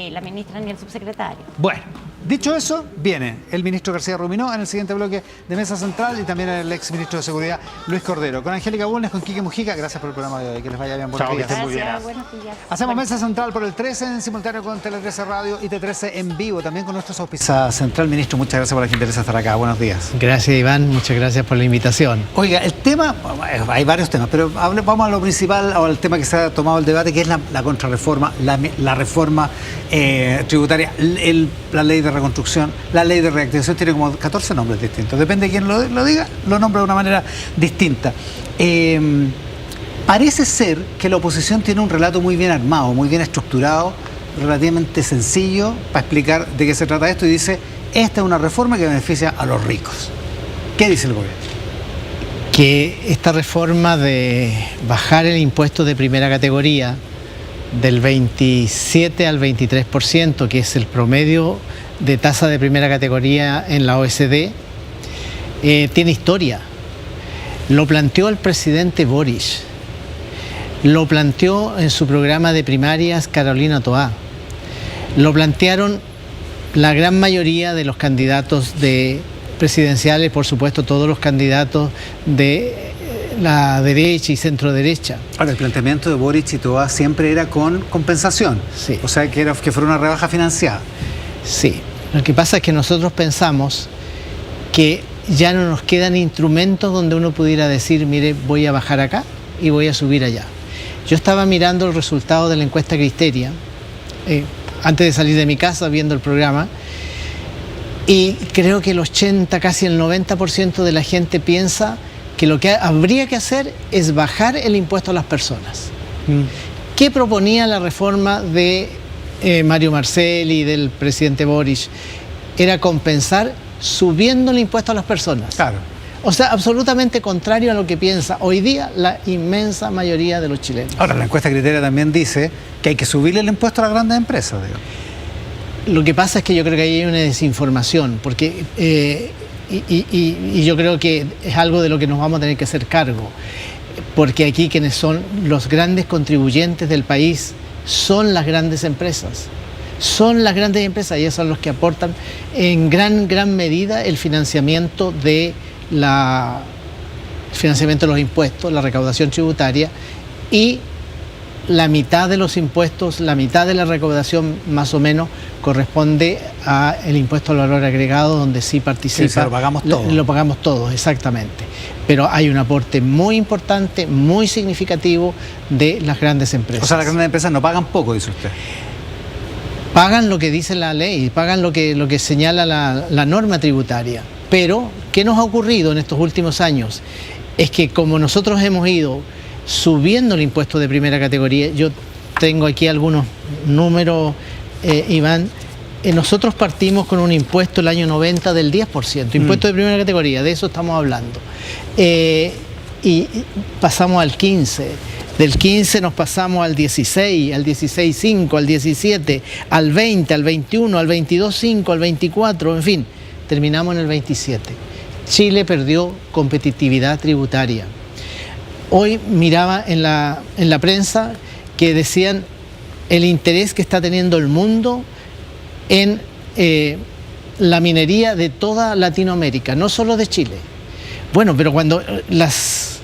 la ministra ni el subsecretario. Bueno, dicho eso, viene el ministro García Ruminó en el siguiente bloque de Mesa Central, y también el ex ministro de Seguridad, Luis Cordero. Con Angélica Bulnes, con Quique Mujica. Gracias por el programa de hoy. Que les vaya bien. Buenos días. Gracias, buenos días. Hacemos Mesa Central por el 13 en simultáneo con Tele 13 Radio y T13 en vivo, también con nuestros auspiciadores. Central, ministro, muchas gracias por la gentileza de estar acá. Buenos días. Gracias, Iván. Muchas gracias por la invitación. Oiga, el tema, hay varios temas, pero vamos a lo principal, o al tema que se ha tomado el debate, que es la contrarreforma, la reforma tributaria, la ley de reconstrucción, la ley de reactivación. Tiene como 14 nombres distintos. Depende de quién lo diga, lo nombra de una manera distinta. Parece ser que la oposición tiene un relato muy bien armado, muy bien estructurado, relativamente sencillo para explicar de qué se trata esto, y dice, esta es una reforma que beneficia a los ricos. ¿Qué dice el gobierno? Que esta reforma de bajar el impuesto de primera categoría del 27 al 23%, que es el promedio de tasa de primera categoría en la OECD, tiene historia. Lo planteó el presidente Boric, lo planteó en su programa de primarias Carolina Toá, lo plantearon la gran mayoría de los candidatos presidenciales, por supuesto todos los candidatos de la derecha y centro derecha. Ahora, el planteamiento de Boric y Toá siempre era con compensación, sí. O sea que fuera una rebaja financiada. Sí, lo que pasa es que nosotros pensamos que ya no nos quedan instrumentos donde uno pudiera decir, mire, voy a bajar acá y voy a subir allá. Yo estaba mirando el resultado de la encuesta Cristeria, antes de salir de mi casa viendo el programa, y creo que el 80, casi el 90% de la gente piensa que lo que habría que hacer es bajar el impuesto a las personas. ¿Qué proponía la reforma de Mario Marcel y del presidente Boric? Era compensar subiendo el impuesto a las personas. Claro. O sea, absolutamente contrario a lo que piensa hoy día la inmensa mayoría de los chilenos. Ahora, la encuesta Criteria también dice que hay que subirle el impuesto a las grandes empresas, digo. Lo que pasa es que yo creo que ahí hay una desinformación, porque y yo creo que es algo de lo que nos vamos a tener que hacer cargo, porque aquí quienes son los grandes contribuyentes del país son las grandes empresas. Son las grandes empresas y ellos son los que aportan en gran medida el financiamiento de los impuestos, la recaudación tributaria, y la mitad de los impuestos, la mitad de la recaudación más o menos corresponde al impuesto al valor agregado, donde sí participa. Sí, lo pagamos todos. Lo pagamos todos, exactamente. Pero hay un aporte muy importante, muy significativo de las grandes empresas. O sea, las grandes empresas no pagan poco, dice usted. Pagan lo que dice la ley, pagan lo que señala la norma tributaria. Pero, ¿qué nos ha ocurrido en estos últimos años? Es que como nosotros hemos ido subiendo el impuesto de primera categoría, yo tengo aquí algunos números, Iván, nosotros partimos con un impuesto el año 90 del 10%, impuesto de primera categoría, de eso estamos hablando. Y pasamos al 15%. Del 15 nos pasamos al 16, al 16,5, al 17, al 20, al 21, al 22,5, al 24, en fin, terminamos en el 27. Chile perdió competitividad tributaria. Hoy miraba en la prensa que decían el interés que está teniendo el mundo en la minería de toda Latinoamérica, no solo de Chile. Bueno, pero cuando las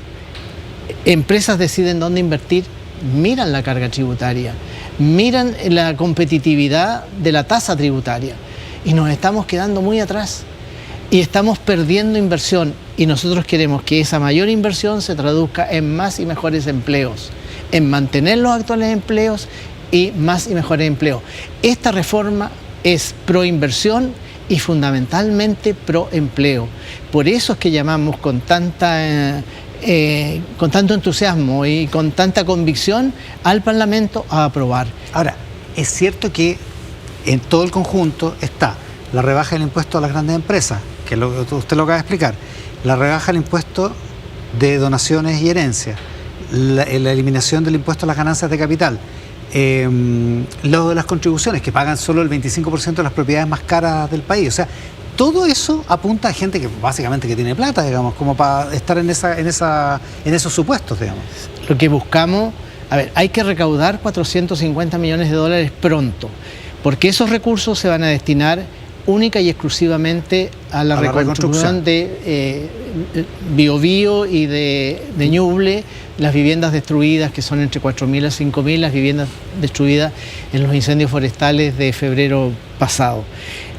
empresas deciden dónde invertir, miran la carga tributaria, miran la competitividad de la tasa tributaria y nos estamos quedando muy atrás y estamos perdiendo inversión, y nosotros queremos que esa mayor inversión se traduzca en más y mejores empleos, en mantener los actuales empleos y más y mejores empleos. Esta reforma es pro inversión y fundamentalmente pro empleo. Por eso es que llamamos con tanto entusiasmo y con tanta convicción al Parlamento a aprobar. Ahora, es cierto que en todo el conjunto está la rebaja del impuesto a las grandes empresas, que usted lo acaba de explicar, la rebaja del impuesto de donaciones y herencias, la eliminación del impuesto a las ganancias de capital, lo de las contribuciones, que pagan solo el 25% de las propiedades más caras del país. O sea, todo eso apunta a gente que básicamente que tiene plata, digamos, como para estar en esos supuestos, digamos. Lo que buscamos, hay que recaudar 450 millones de dólares pronto, porque esos recursos se van a destinar única y exclusivamente a la reconstrucción de Biobío y de Ñuble, las viviendas destruidas, que son entre 4.000 a 5.000, las viviendas destruidas en los incendios forestales de febrero pasado.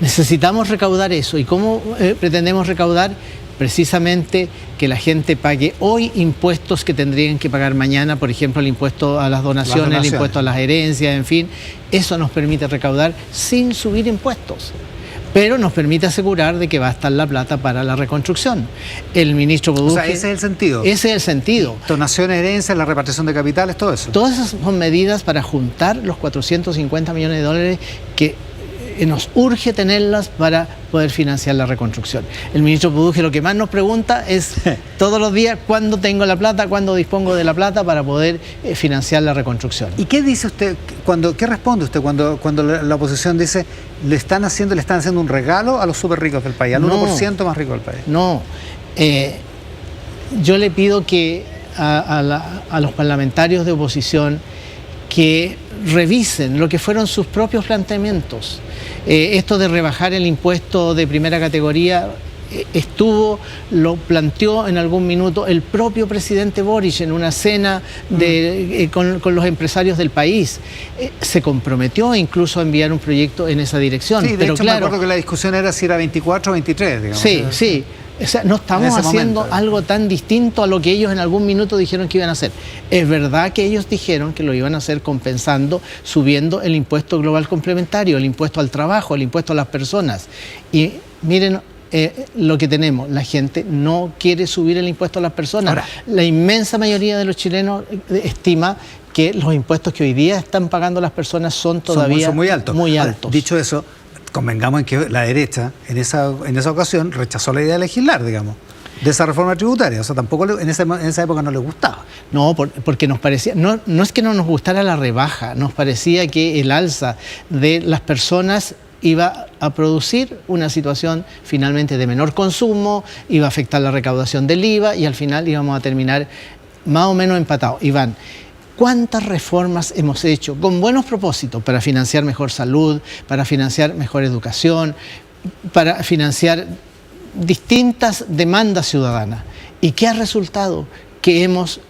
Necesitamos recaudar eso. ¿Y cómo pretendemos recaudar? Precisamente que la gente pague hoy impuestos que tendrían que pagar mañana, por ejemplo, el impuesto a las donaciones, el impuesto a las herencias, en fin. Eso nos permite recaudar sin subir impuestos, pero nos permite asegurar de que va a estar la plata para la reconstrucción. El ministro Buduje... O sea, ese es el sentido. Ese es el sentido. Donaciones, herencias, la repartición de capitales, todo eso. Todas esas son medidas para juntar los 450 millones de dólares que nos urge tenerlas para poder financiar la reconstrucción. El ministro Buduje lo que más nos pregunta es todos los días cuándo tengo la plata, cuándo dispongo de la plata para poder financiar la reconstrucción. ¿Y qué dice usted, qué responde usted cuando la oposición dice le están haciendo un regalo a los súper ricos del país, al 1% más rico del país? No, yo le pido que a los parlamentarios de oposición que revisen lo que fueron sus propios planteamientos. Esto de rebajar el impuesto de primera categoría lo planteó en algún minuto el propio presidente Boric en una cena con los empresarios del país. Se comprometió incluso a enviar un proyecto en esa dirección. Sí, de hecho, claro, me acuerdo que la discusión era si era 24 o 23, digamos. Sí. O sea, no estamos haciendo algo tan distinto a lo que ellos en algún minuto dijeron que iban a hacer. Es verdad que ellos dijeron que lo iban a hacer compensando, subiendo el impuesto global complementario, el impuesto al trabajo, el impuesto a las personas. Y miren, lo que tenemos. La gente no quiere subir el impuesto a las personas. Ahora, la inmensa mayoría de los chilenos estima que los impuestos que hoy día están pagando las personas son todavía son muy altos. Muy Ahora, altos. dicho eso, convengamos en que la derecha en esa ocasión rechazó la idea de legislar, digamos, de esa reforma tributaria. O sea, tampoco en esa época no le gustaba. No, porque nos parecía, no es que no nos gustara la rebaja, nos parecía que el alza de las personas iba a producir una situación finalmente de menor consumo, iba a afectar la recaudación del IVA y al final íbamos a terminar más o menos empatados. Iván, ¿cuántas reformas hemos hecho con buenos propósitos para financiar mejor salud, para financiar mejor educación, para financiar distintas demandas ciudadanas? ¿Y qué ha resultado? Que hemos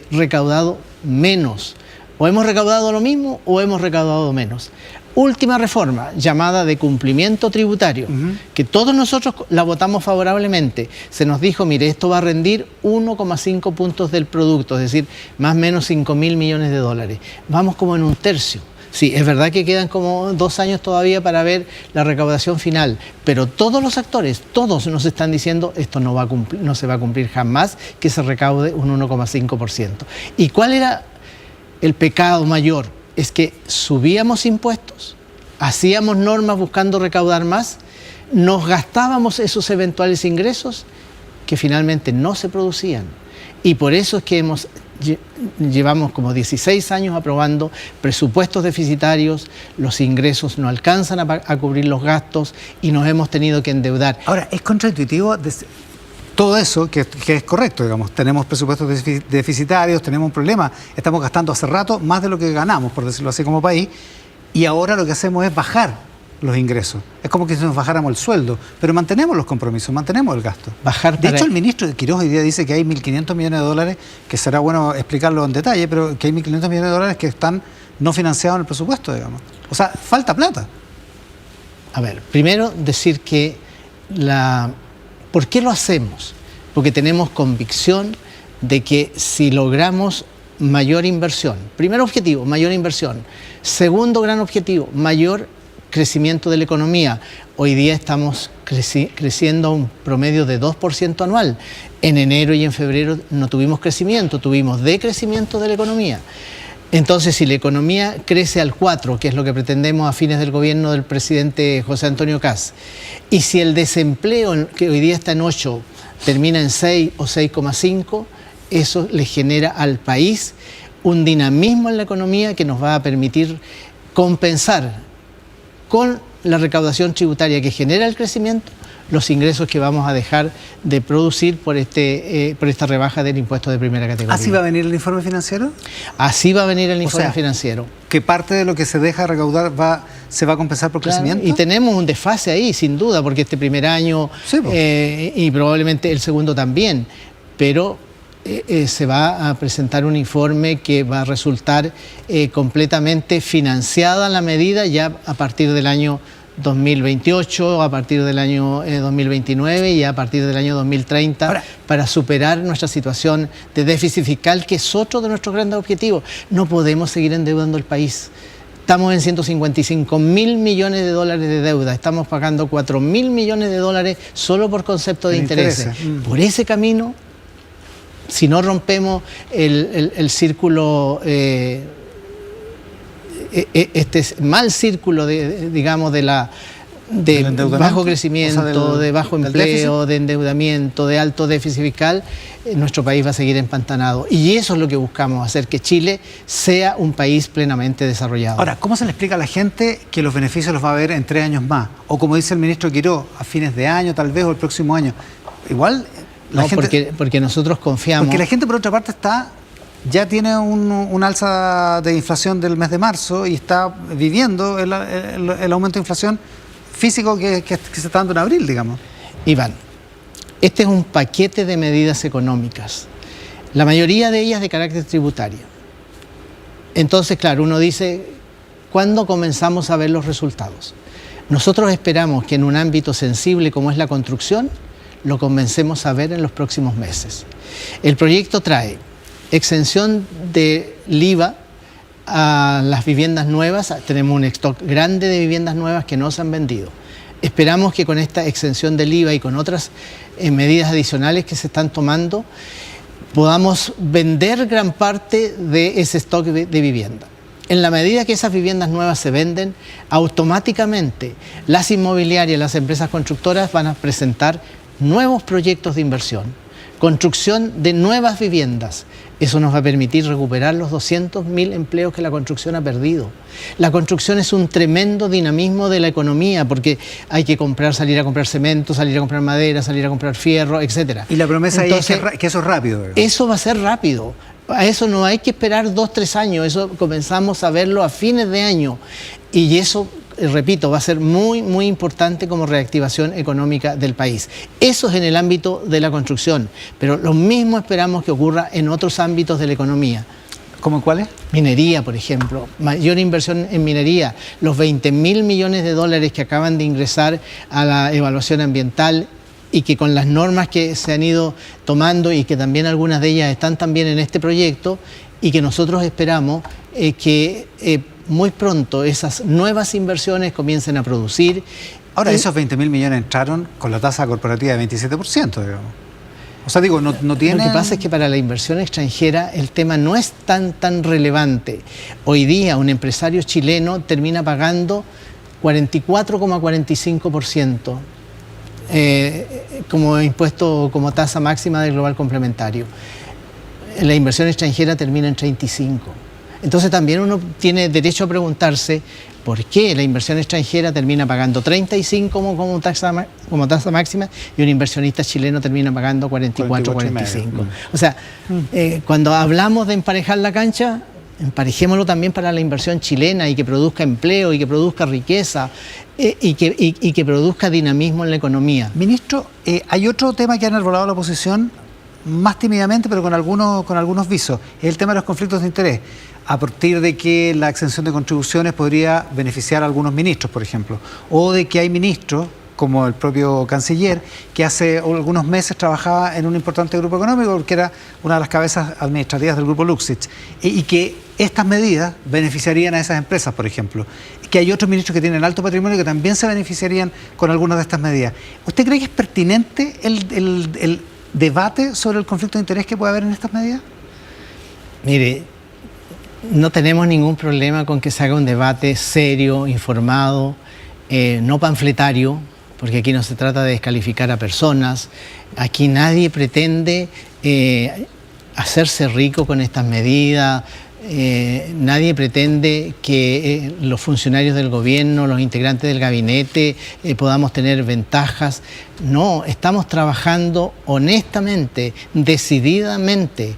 recaudado menos. O hemos recaudado lo mismo o hemos recaudado menos. Última reforma, llamada de cumplimiento tributario, que todos nosotros la votamos favorablemente. Se nos dijo, mire, esto va a rendir 1,5 puntos del producto, es decir, más o menos 5.000 millones de dólares. Vamos como en un tercio. Sí, es verdad que quedan como 2 años todavía para ver la recaudación final, pero todos los actores, todos nos están diciendo esto no se va a cumplir jamás que se recaude un 1,5%. ¿Y cuál era el pecado mayor? Es que subíamos impuestos, hacíamos normas buscando recaudar más, nos gastábamos esos eventuales ingresos que finalmente no se producían. Y por eso es que llevamos como 16 años aprobando presupuestos deficitarios, los ingresos no alcanzan a cubrir los gastos y nos hemos tenido que endeudar. Ahora, es contraintuitivo todo eso, que es correcto, digamos. Tenemos presupuestos deficitarios, tenemos un problema, estamos gastando hace rato más de lo que ganamos, por decirlo así, como país, y ahora lo que hacemos es bajar los ingresos. Es como que si nos bajáramos el sueldo, pero mantenemos los compromisos, mantenemos el gasto. De hecho, el ministro Quiroz hoy día dice que hay 1.500 millones de dólares, que será bueno explicarlo en detalle, pero que hay 1.500 millones de dólares que están no financiados en el presupuesto, digamos. O sea, falta plata. A ver, primero decir que ¿por qué lo hacemos? Porque tenemos convicción de que si logramos mayor inversión, primer objetivo, mayor inversión, segundo gran objetivo, mayor crecimiento de la economía. Hoy día estamos creciendo a un promedio de 2% anual. En enero y en febrero no tuvimos crecimiento, tuvimos decrecimiento de la economía. Entonces, si la economía crece al 4%, que es lo que pretendemos a fines del gobierno del presidente José Antonio Kast, y si el desempleo, que hoy día está en 8%, termina en 6 o 6,5%, eso le genera al país un dinamismo en la economía que nos va a permitir compensar con la recaudación tributaria que genera el crecimiento los ingresos que vamos a dejar de producir por esta rebaja del impuesto de primera categoría. ¿Así va a venir el informe financiero? Así va a venir el informe financiero. Que parte de lo que se deja de recaudar se va a compensar por crecimiento. Y tenemos un desfase ahí, sin duda, porque este primer año y probablemente el segundo también, pero se va a presentar un informe que va a resultar completamente financiada la medida ya a partir del año 2028, a partir del año 2029 y a partir del año 2030 ahora, para superar nuestra situación de déficit fiscal, que es otro de nuestros grandes objetivos. No podemos seguir endeudando el país. Estamos en 155.000 millones de dólares de deuda, estamos pagando 4.000 millones de dólares solo por concepto de intereses. Por ese camino, si no rompemos el círculo, este mal círculo de bajo crecimiento, o sea, de bajo empleo, de endeudamiento, de alto déficit fiscal, nuestro país va a seguir empantanado. Y eso es lo que buscamos, hacer que Chile sea un país plenamente desarrollado. Ahora, ¿cómo se le explica a la gente que los beneficios los va a ver en 3 años más? O como dice el ministro Quiroz, a fines de año tal vez o el próximo año. Igual la gente... porque nosotros confiamos... Porque la gente, por otra parte, ya tiene un alza de inflación del mes de marzo y está viviendo el aumento de inflación físico que se está dando en abril, digamos. Iván, este es un paquete de medidas económicas, la mayoría de ellas de carácter tributario. Entonces, claro, uno dice, ¿cuándo comenzamos a ver los resultados? Nosotros esperamos que en un ámbito sensible como es la construcción, lo comencemos a ver en los próximos meses. El proyecto trae exención del IVA a las viviendas nuevas. Tenemos un stock grande de viviendas nuevas que no se han vendido. esperamos que con esta exención del IVA y con otras medidas adicionales que se están tomando, podamos vender gran parte de ese stock de vivienda. En la medida que esas viviendas nuevas se venden, automáticamente las inmobiliarias, las empresas constructoras van a presentar nuevos proyectos de inversión, construcción de nuevas viviendas. Eso nos va a permitir recuperar los 200.000 empleos que la construcción ha perdido. La construcción es un tremendo dinamismo de la economía, porque hay que salir a comprar cemento, salir a comprar madera, salir a comprar fierro, etc. Y la promesa Entonces, ahí es que eso es rápido, ¿verdad? Eso va a ser rápido. A eso no hay que esperar 2 o 3 años, eso comenzamos a verlo a fines de año. Y eso, repito, va a ser muy, muy importante como reactivación económica del país. Eso es en el ámbito de la construcción, pero lo mismo esperamos que ocurra en otros ámbitos de la economía. ¿Cómo cuáles? Minería, por ejemplo, mayor inversión en minería, los 20.000 millones de dólares que acaban de ingresar a la evaluación ambiental y que con las normas que se han ido tomando y que también algunas de ellas están también en este proyecto y que nosotros esperamos que muy pronto esas nuevas inversiones comiencen a producir. Ahora, esos 20.000 millones entraron con la tasa corporativa de 27%, digamos. O sea, digo, no tiene... Lo que pasa es que para la inversión extranjera el tema no es tan relevante. Hoy día un empresario chileno termina pagando 44,45%. Como impuesto, como tasa máxima del global complementario. La inversión extranjera termina en 35%. Entonces también uno tiene derecho a preguntarse por qué la inversión extranjera termina pagando 35% como tasa máxima y un inversionista chileno termina pagando 44,45%. O sea, cuando hablamos de emparejar la cancha, emparejémoslo también para la inversión chilena y que produzca empleo y que produzca riqueza y que produzca dinamismo en la economía. Ministro, hay otro tema que ha enarbolado la oposición más tímidamente, pero con algunos visos, es el tema de los conflictos de interés, a partir de que la exención de contribuciones podría beneficiar a algunos ministros, por ejemplo, o de que hay ministros, como el propio canciller, que hace algunos meses trabajaba en un importante grupo económico, porque era una de las cabezas administrativas del grupo Luxich, y que estas medidas beneficiarían a esas empresas, por ejemplo, que hay otros ministros que tienen alto patrimonio que también se beneficiarían con algunas de estas medidas. ¿Usted cree que es pertinente el debate sobre el conflicto de interés que puede haber en estas medidas? Mire, no tenemos ningún problema con que se haga un debate serio, informado, no panfletario, porque aquí no se trata de descalificar a personas, aquí nadie pretende hacerse rico con estas medidas, nadie pretende que los funcionarios del gobierno, los integrantes del gabinete podamos tener ventajas. No, estamos trabajando honestamente, decididamente,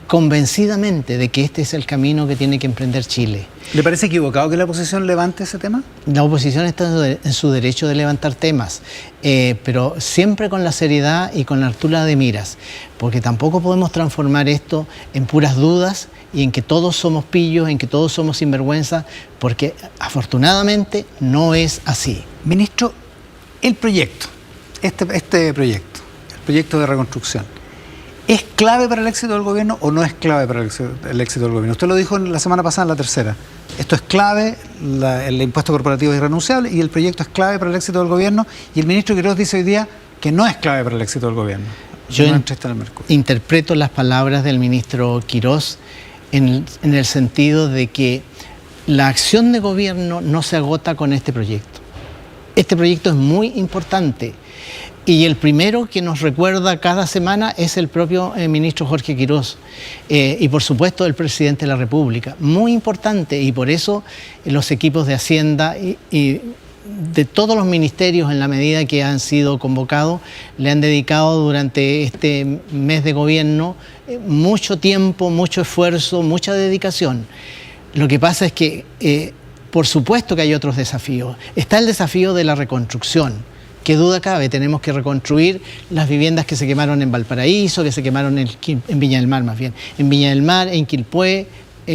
convencidamente de que este es el camino que tiene que emprender Chile. ¿Le parece equivocado que la oposición levante ese tema? La oposición está en su derecho de levantar temas, pero siempre con la seriedad y con la altura de miras, porque tampoco podemos transformar esto en puras dudas y en que todos somos pillos, en que todos somos sinvergüenza, porque afortunadamente no es así. Ministro, el proyecto, este proyecto, el proyecto de reconstrucción, ¿es clave para el éxito del gobierno o no es clave para el éxito del gobierno? Usted lo dijo la semana pasada en la tercera. Esto es clave, el impuesto corporativo es irrenunciable y el proyecto es clave para el éxito del gobierno, y el ministro Quirós dice hoy día que no es clave para el éxito del gobierno. Yo interpreto las palabras del ministro Quirós en el sentido de que la acción de gobierno no se agota con este proyecto. Este proyecto es muy importante. Y el primero que nos recuerda cada semana es el propio ministro Jorge Quirós y por supuesto el presidente de la República. Muy importante, y por eso los equipos de Hacienda y de todos los ministerios, en la medida que han sido convocados, le han dedicado durante este mes de gobierno mucho tiempo, mucho esfuerzo, mucha dedicación. Lo que pasa es que por supuesto que hay otros desafíos. Está el desafío de la reconstrucción. ¿Qué duda cabe? Tenemos que reconstruir las viviendas que se quemaron en Valparaíso, que se quemaron en Viña del Mar más bien, en Viña del Mar, en Quilpué,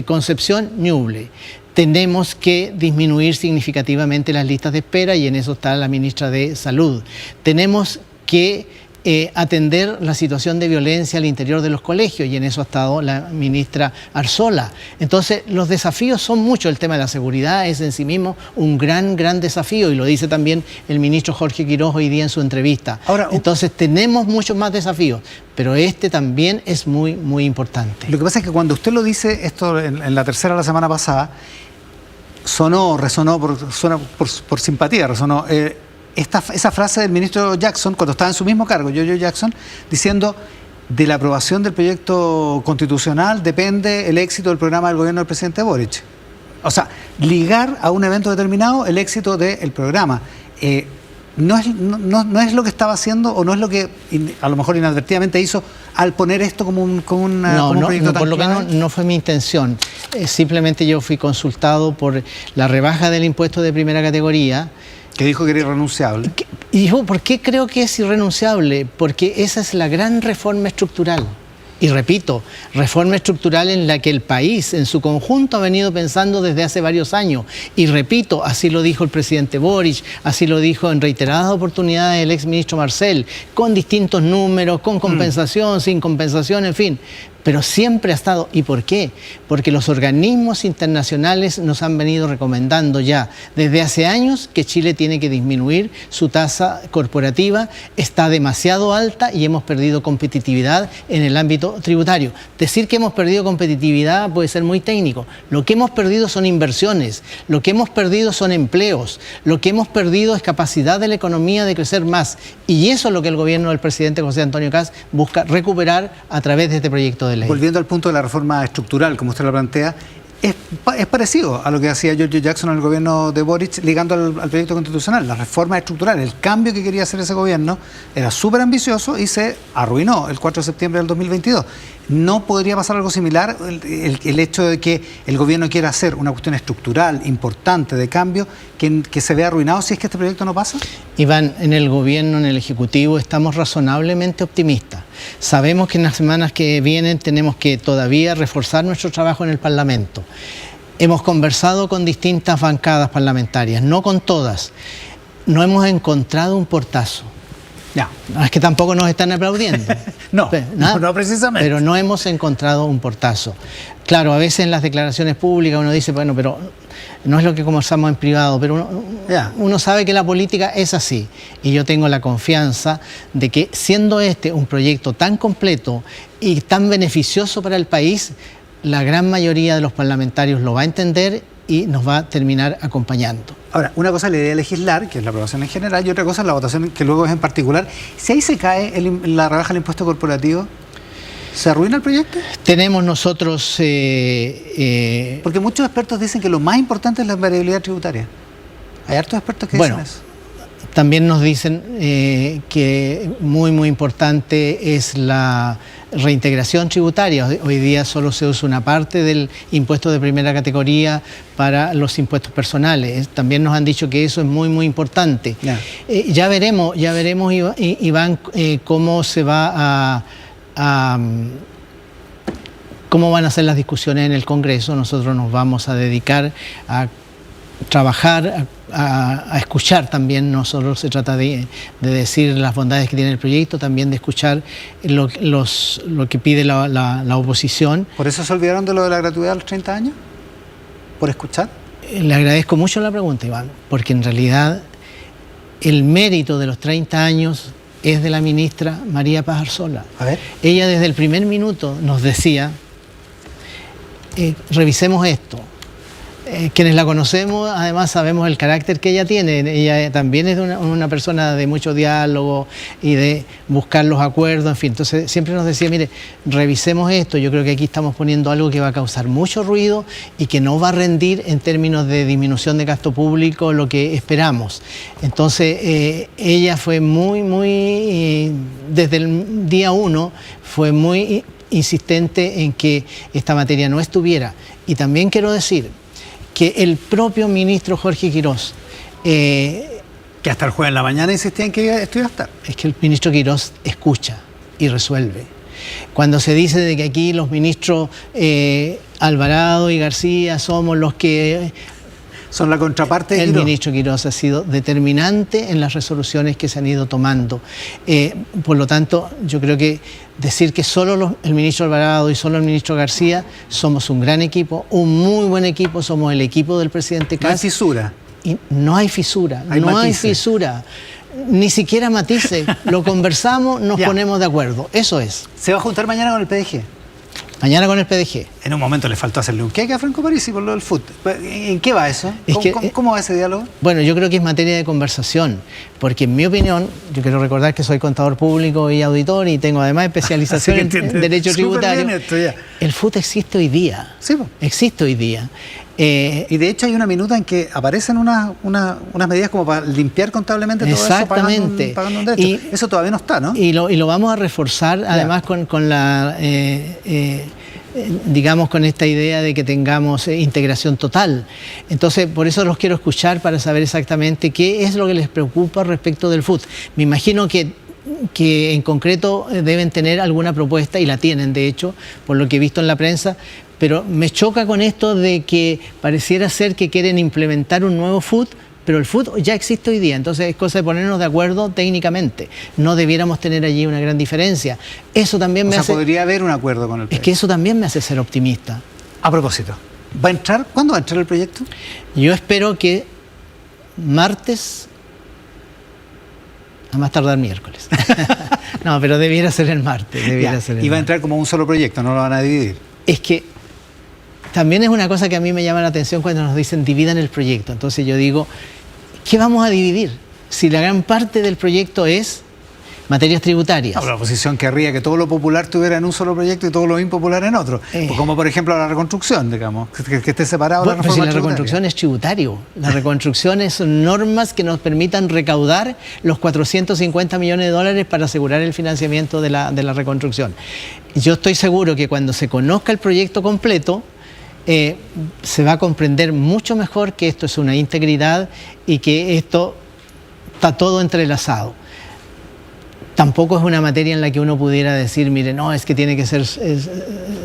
Concepción, Ñuble. Tenemos que disminuir significativamente las listas de espera y en eso está la ministra de Salud. Tenemos que atender la situación de violencia al interior de los colegios, y en eso ha estado la ministra Arzola. Entonces, los desafíos son muchos. El tema de la seguridad es en sí mismo un gran desafío, y lo dice también el ministro Jorge Quiroz hoy día en su entrevista. Ahora, entonces, tenemos muchos más desafíos, pero este también es muy importante. Lo que pasa es que cuando usted lo dice, esto en la tercera la semana pasada, resonó por simpatía, resonó. Esa frase del ministro Jackson, cuando estaba en su mismo cargo, Giorgio Jackson, diciendo: de la aprobación del proyecto constitucional depende el éxito del programa del gobierno del presidente Boric. O sea, ligar a un evento determinado el éxito del programa. No es lo que estaba haciendo, o no es lo que a lo mejor inadvertidamente hizo al poner esto como un proyecto tan por lo menos no fue mi intención. Simplemente yo fui consultado por la rebaja del impuesto de primera categoría, que dijo que era irrenunciable. Y yo, ¿por qué creo que es irrenunciable? Porque esa es la gran reforma estructural. Y repito, reforma estructural en la que el país en su conjunto ha venido pensando desde hace varios años. Y repito, así lo dijo el presidente Boric, así lo dijo en reiteradas oportunidades el exministro Marcel, con distintos números, con compensación, sin compensación, en fin. Pero siempre ha estado. ¿Y por qué? Porque los organismos internacionales nos han venido recomendando ya desde hace años que Chile tiene que disminuir su tasa corporativa, está demasiado alta y hemos perdido competitividad en el ámbito tributario. Decir que hemos perdido competitividad puede ser muy técnico. Lo que hemos perdido son inversiones, lo que hemos perdido son empleos, lo que hemos perdido es capacidad de la economía de crecer más. Y eso es lo que el gobierno del presidente José Antonio Kast busca recuperar a través de este proyecto de ley. Volviendo al punto de la reforma estructural, como usted lo plantea, es parecido a lo que hacía Giorgio Jackson en el gobierno de Boric, ligando al proyecto constitucional. La reforma estructural, el cambio que quería hacer ese gobierno, era súper ambicioso y se arruinó el 4 de septiembre del 2022. ¿No podría pasar algo similar? El hecho de que el gobierno quiera hacer una cuestión estructural importante de cambio, que se vea arruinado si es que este proyecto no pasa. Iván, en el gobierno, en el Ejecutivo, estamos razonablemente optimistas. Sabemos que en las semanas que vienen tenemos que todavía reforzar nuestro trabajo en el Parlamento. Hemos conversado con distintas bancadas parlamentarias, no con todas. No hemos encontrado un portazo. Ya. No, es que tampoco nos están aplaudiendo. No precisamente. Pero no hemos encontrado un portazo. Claro, a veces en las declaraciones públicas uno dice, bueno, pero no es lo que conversamos en privado, pero uno sabe que la política es así. Y yo tengo la confianza de que, siendo este un proyecto tan completo y tan beneficioso para el país, la gran mayoría de los parlamentarios lo va a entender y nos va a terminar acompañando. Ahora, una cosa es la idea de legislar, que es la aprobación en general, y otra cosa es la votación, que luego es en particular. Si ahí se cae la rebaja del impuesto corporativo, ¿se arruina el proyecto? Tenemos nosotros... Porque muchos expertos dicen que lo más importante es la variabilidad tributaria. Hay hartos expertos que dicen eso. También nos dicen que muy importante es la reintegración tributaria. Hoy día solo se usa una parte del impuesto de primera categoría para los impuestos personales. También nos han dicho que eso es muy importante. Ya veremos, Iván, cómo se va cómo van a ser las discusiones en el Congreso. Nosotros nos vamos a dedicar a trabajar, a escuchar también. No solo se trata de decir las bondades que tiene el proyecto, también de escuchar lo que pide la oposición. ¿Por eso se olvidaron de lo de la gratuidad a los 30 años? ¿Por escuchar? Le agradezco mucho la pregunta, Iván, porque en realidad el mérito de los 30 años es de la ministra María Paz Arzola. A ver. Ella desde el primer minuto nos decía, revisemos esto. Quienes la conocemos, además, sabemos el carácter que ella tiene. Ella también es una persona de mucho diálogo y de buscar los acuerdos, en fin. Entonces, siempre nos decía, mire, revisemos esto. Yo creo que aquí estamos poniendo algo que va a causar mucho ruido y que no va a rendir en términos de disminución de gasto público lo que esperamos. Entonces, ella fue desde el día 1, fue muy insistente en que esta materia no estuviera. Y también quiero decir que el propio ministro Jorge Quiroz... que hasta el jueves en la mañana insistía en que esto iba a estar. Es que el ministro Quiroz escucha y resuelve. Cuando se dice de que aquí los ministros Alvarado y García somos los que Son la contraparte de El Quirós. ministro Quirós ha sido determinante en las resoluciones que se han ido tomando. Por lo tanto, yo creo que decir que solo el ministro Alvarado y solo el ministro García somos un gran equipo, un muy buen equipo, somos el equipo del presidente No hay Kast. fisura. Y no hay fisura, Hay no hay matices. fisura, ni siquiera matices. Lo conversamos, nos Ya. ponemos de acuerdo. Eso es. ¿Se va a juntar mañana con el PDG? Mañana con el PDG. En un momento le faltó hacerle un queque a Franco Parisi por lo del fútbol. ¿En qué va eso? Es que, ¿Cómo va ese diálogo? Bueno, yo creo que es materia de conversación, porque en mi opinión, yo quiero recordar que soy contador público y auditor y tengo además especialización Así que en entiende derecho súper tributario. bien esto, ya. El FUT existe hoy día. Sí, po. Existe hoy día. Y de hecho hay una minuta en que aparecen unas medidas como para limpiar contablemente todo Exactamente. eso pagando un derecho. Y- Eso todavía no está, ¿no? Y lo vamos a reforzar además con la, digamos, con esta idea de que tengamos integración total. Entonces, por eso los quiero escuchar para saber exactamente qué es lo que les preocupa respecto del FUT. Me imagino que en concreto deben tener alguna propuesta, y la tienen de hecho, por lo que he visto en la prensa, pero me choca con esto de que pareciera ser que quieren implementar un nuevo FUT, pero el FUT ya existe hoy día, entonces es cosa de ponernos de acuerdo técnicamente. No debiéramos tener allí una gran diferencia. Eso también O me sea, hace... podría haber un acuerdo con el Es PDG. que eso también me hace ser optimista. A propósito, ¿va a entrar? ¿Cuándo va a entrar el proyecto? Yo espero que martes, a más tardar miércoles. No, pero debiera ser el martes. Ya, y va a entrar como un solo proyecto, no lo van a dividir. Es que también es una cosa que a mí me llama la atención cuando nos dicen dividan el proyecto. Entonces yo digo, ¿qué vamos a dividir? Si la gran parte del proyecto es materias tributarias. No, la oposición querría que todo lo popular estuviera en un solo proyecto y todo lo impopular en otro. Pues como por ejemplo la reconstrucción, digamos, que esté separado Bueno, la pero reforma si la tributaria. reconstrucción es tributario. La reconstrucción son normas que nos permitan recaudar los 450 millones de dólares para asegurar el financiamiento de la reconstrucción. Yo estoy seguro que cuando se conozca el proyecto completo, se va a comprender mucho mejor que esto es una integridad y que esto está todo entrelazado. Tampoco es una materia en la que uno pudiera decir, mire, no, es que tiene que ser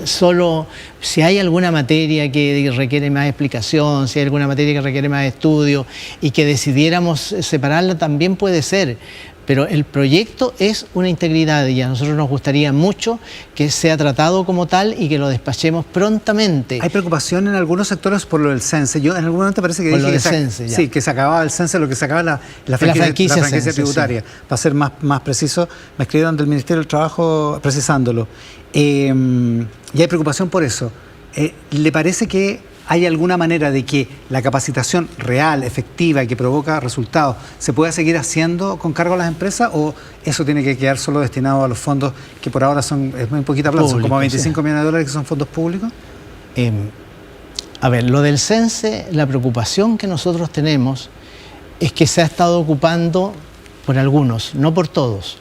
solo, si hay alguna materia que requiere más explicación, si hay alguna materia que requiere más estudio y que decidiéramos separarla, también puede ser. Pero el proyecto es una integridad y a nosotros nos gustaría mucho que sea tratado como tal y que lo despachemos prontamente. Hay preocupación en algunos sectores por lo del CENSE. Yo en algún momento parece que Por dije lo que del CENSE, ya. sí, que se acababa el CENSE, lo que se acaba la franquicia CENSE, tributaria. sí. Para ser más preciso, me escribieron del Ministerio del Trabajo precisándolo. Y hay preocupación por eso. ¿Le parece que hay alguna manera de que la capacitación real, efectiva y que provoca resultados se pueda seguir haciendo con cargo a las empresas, o eso tiene que quedar solo destinado a los fondos que por ahora es muy poquita plata, son como Públicos, 25 sí. millones de dólares que son fondos públicos? A ver, lo del CENSE, la preocupación que nosotros tenemos es que se ha estado ocupando por algunos, no por todos,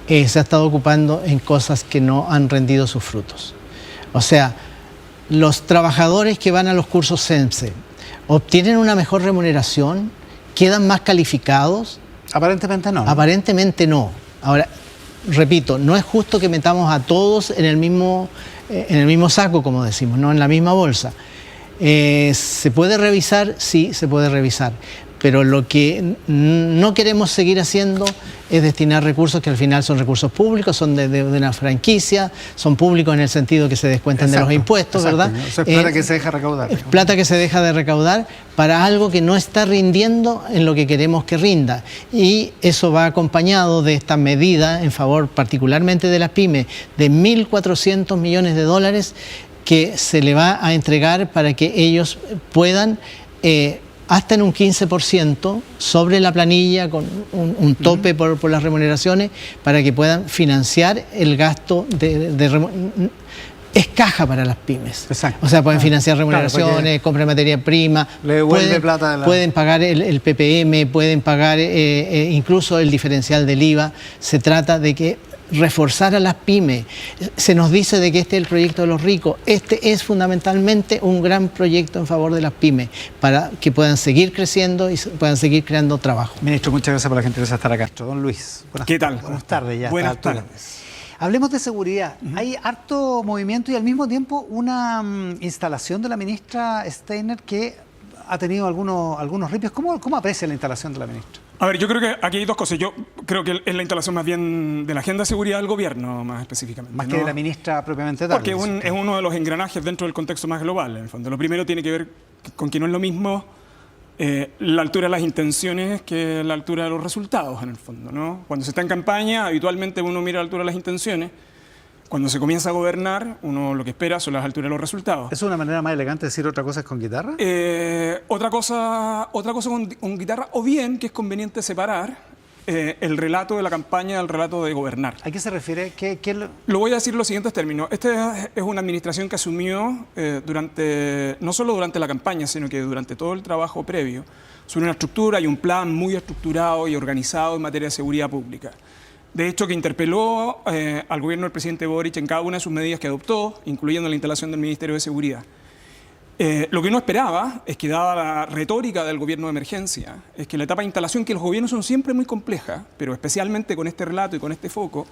se ha estado ocupando en cosas que no han rendido sus frutos. O sea, los trabajadores que van a los cursos CENSE obtienen una mejor remuneración, quedan más calificados. Aparentemente no. Aparentemente no. Ahora, repito, no es justo que metamos a todos en el mismo saco, como decimos, no en la misma bolsa. ¿Se puede revisar? Sí, se puede revisar. Pero lo que no queremos seguir haciendo es destinar recursos que al final son recursos públicos, son de una franquicia, son públicos en el sentido que se descuentan de los impuestos, exacto. ¿verdad? Eso es plata que se deja recaudar. Es plata que se deja de recaudar para algo que no está rindiendo en lo que queremos que rinda. Y eso va acompañado de esta medida en favor particularmente de las pymes de 1.400 millones de dólares que se le va a entregar para que ellos puedan hasta en un 15% sobre la planilla con un tope por las remuneraciones para que puedan financiar el gasto es caja para las pymes. Exacto. O sea, pueden financiar Claro, remuneraciones, compra de materia prima, le devuelve plata de la... pueden pagar el PPM, pueden pagar incluso el diferencial del IVA. Se trata de que reforzar a las pymes. Se nos dice de que este es el proyecto de los ricos. Este es fundamentalmente un gran proyecto en favor de las pymes para que puedan seguir creciendo y puedan seguir creando trabajo. Ministro, muchas gracias por la gentileza de estar acá. Don Luis, ¿Qué tal? Buenas tardes ya. Buenas a esta altura. tardes. Hablemos de seguridad. Hay harto movimiento y al mismo tiempo una instalación de la ministra Steiner que ha tenido algunos ripios. ¿Cómo aprecia la instalación de la ministra? A ver, yo creo que aquí hay dos cosas. Yo creo que es la instalación más bien de la agenda de seguridad del gobierno, más específicamente. Más que de la ministra propiamente tal. Porque es uno de los engranajes dentro del contexto más global, en el fondo. Lo primero tiene que ver con que no es lo mismo la altura de las intenciones que la altura de los resultados, en el fondo, ¿no? Cuando se está en campaña, habitualmente uno mira la altura de las intenciones. Cuando se comienza a gobernar, uno lo que espera son las alturas de los resultados. ¿Es una manera más elegante de decir otra cosa es con guitarra? Otra cosa con guitarra, o bien que es conveniente separar el relato de la campaña del relato de gobernar. ¿A qué se refiere? Lo voy a decir en los siguientes términos. Esta es una administración que asumió no solo durante la campaña, sino que durante todo el trabajo previo, sobre una estructura y un plan muy estructurado y organizado en materia de seguridad pública. De hecho, que interpeló al gobierno del presidente Boric en cada una de sus medidas que adoptó, incluyendo la instalación del Ministerio de Seguridad. Lo que uno esperaba es que, dada la retórica del gobierno de emergencia, es que la etapa de instalación, que los gobiernos son siempre muy complejas, pero especialmente con este relato y con este foco,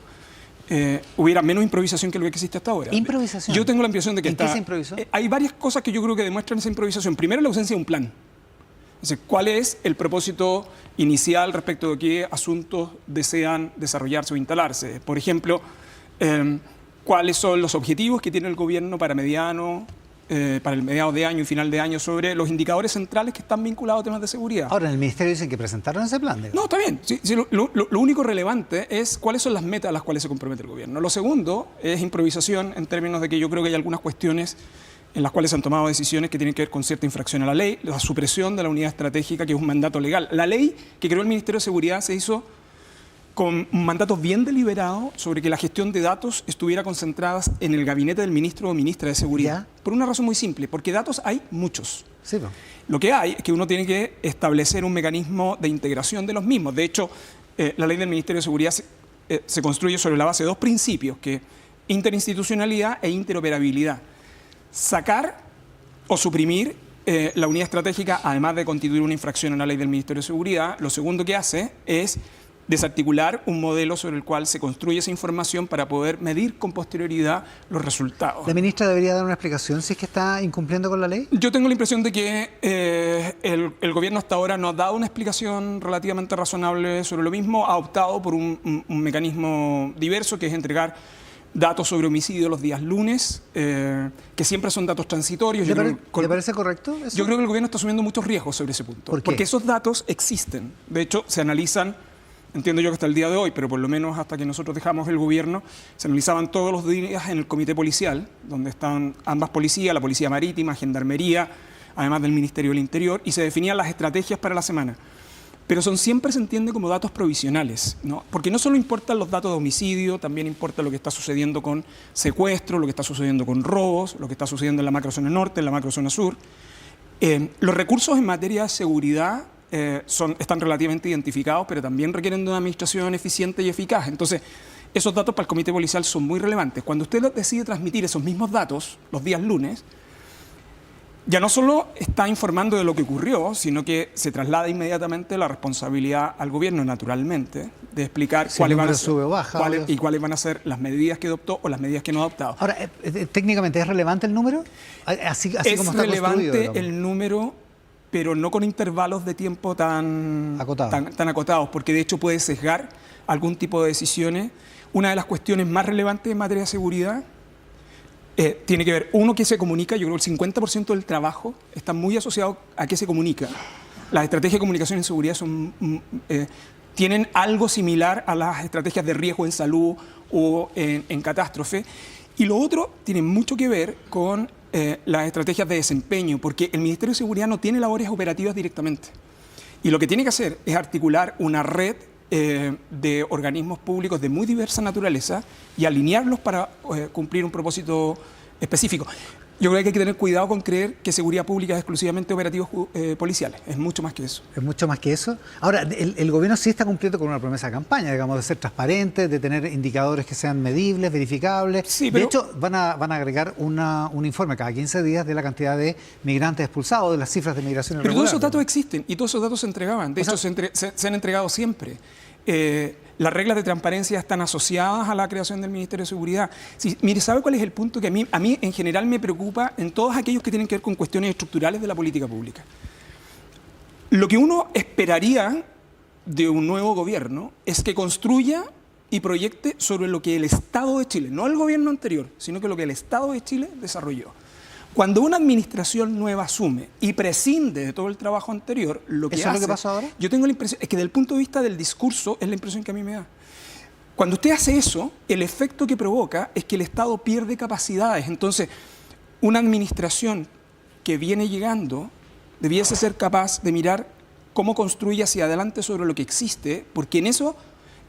hubiera menos improvisación que lo que existe hasta ahora. ¿Improvisación? Yo tengo la impresión de que ¿En qué se improvisó? Hay varias cosas que yo creo que demuestran esa improvisación. Primero, la ausencia de un plan. Entonces, ¿cuál es el propósito inicial respecto de qué asuntos desean desarrollarse o instalarse? Por ejemplo, ¿cuáles son los objetivos que tiene el gobierno para el mediado de año y final de año sobre los indicadores centrales que están vinculados a temas de seguridad? Ahora, en el Ministerio dicen que presentaron ese plan. No, está bien. Sí, lo único relevante es cuáles son las metas a las cuales se compromete el gobierno. Lo segundo es improvisación en términos de que yo creo que hay algunas cuestiones en las cuales se han tomado decisiones que tienen que ver con cierta infracción a la ley, la supresión de la unidad estratégica, que es un mandato legal. La ley que creó el Ministerio de Seguridad se hizo con un mandato bien deliberado sobre que la gestión de datos estuviera concentrada en el gabinete del ministro o ministra de Seguridad. ¿Ya? Por una razón muy simple, porque datos hay muchos. Sí, no. Lo que hay es que uno tiene que establecer un mecanismo de integración de los mismos. De hecho, la ley del Ministerio de Seguridad se construye sobre la base de dos principios, que interinstitucionalidad e interoperabilidad. Sacar o suprimir la unidad estratégica, además de constituir una infracción en la ley del Ministerio de Seguridad, lo segundo que hace es desarticular un modelo sobre el cual se construye esa información para poder medir con posterioridad los resultados. ¿La ministra debería dar una explicación si es que está incumpliendo con la ley? Yo tengo la impresión de que el gobierno hasta ahora no ha dado una explicación relativamente razonable sobre lo mismo, ha optado por un mecanismo diverso, que es entregar datos sobre homicidio los días lunes, que siempre son datos transitorios. ¿Le parece correcto eso? Yo creo que el gobierno está asumiendo muchos riesgos sobre ese punto. ¿Por qué? Porque esos datos existen. De hecho, se analizan, entiendo yo que hasta el día de hoy, pero por lo menos hasta que nosotros dejamos el gobierno, se analizaban todos los días en el comité policial, donde están ambas policías, la Policía Marítima, Gendarmería, además del Ministerio del Interior, y se definían las estrategias para la semana. Pero siempre se entiende como datos provisionales, ¿no? Porque no solo importan los datos de homicidio, también importa lo que está sucediendo con secuestro, lo que está sucediendo con robos, lo que está sucediendo en la macrozona norte, en la macrozona sur. Los recursos en materia de seguridad están relativamente identificados, pero también requieren de una administración eficiente y eficaz. Entonces, esos datos para el comité policial son muy relevantes. Cuando usted decide transmitir esos mismos datos los días lunes, ya no solo está informando de lo que ocurrió, sino que se traslada inmediatamente la responsabilidad al gobierno, naturalmente, de explicar cuáles van a ser las medidas que adoptó o las medidas que no ha adoptado. Ahora, técnicamente, ¿es relevante el número? Así es como está relevante el número, pero no con intervalos de tiempo tan acotados, porque de hecho puede sesgar algún tipo de decisiones. Una de las cuestiones más relevantes en materia de seguridad tiene que ver, uno, que se comunica. Yo creo que el 50% del trabajo está muy asociado a qué se comunica. Las estrategias de comunicación en seguridad tienen algo similar a las estrategias de riesgo en salud o en catástrofe. Y lo otro tiene mucho que ver con las estrategias de desempeño, porque el Ministerio de Seguridad no tiene labores operativas directamente. Y lo que tiene que hacer es articular una red de organismos públicos de muy diversa naturaleza y alinearlos para cumplir un propósito específico. Yo creo que hay que tener cuidado con creer que seguridad pública es exclusivamente operativos policiales. Es mucho más que eso. Es mucho más que eso. Ahora, el gobierno sí está cumpliendo con una promesa de campaña, digamos, de ser transparente, de tener indicadores que sean medibles, verificables. Sí, pero de hecho, van a agregar un informe cada 15 días de la cantidad de migrantes expulsados, de las cifras de migración irregular. Pero todos esos datos existen y todos esos datos se entregaban. De hecho, se han entregado siempre. Las reglas de transparencia están asociadas a la creación del Ministerio de Seguridad. Sí, mire, ¿sabe cuál es el punto que a mí en general me preocupa en todos aquellos que tienen que ver con cuestiones estructurales de la política pública? Lo que uno esperaría de un nuevo gobierno es que construya y proyecte sobre lo que el Estado de Chile, no el gobierno anterior, sino que lo que el Estado de Chile desarrolló. Cuando una administración nueva asume y prescinde de todo el trabajo anterior, lo que ¿Eso hace, es lo que pasó ahora? yo tengo la impresión, es que desde el punto de vista del discurso, es la impresión que a mí me da. Cuando usted hace eso, el efecto que provoca es que el Estado pierde capacidades. Entonces, una administración que viene llegando debiese ser capaz de mirar cómo construye hacia adelante sobre lo que existe, porque en eso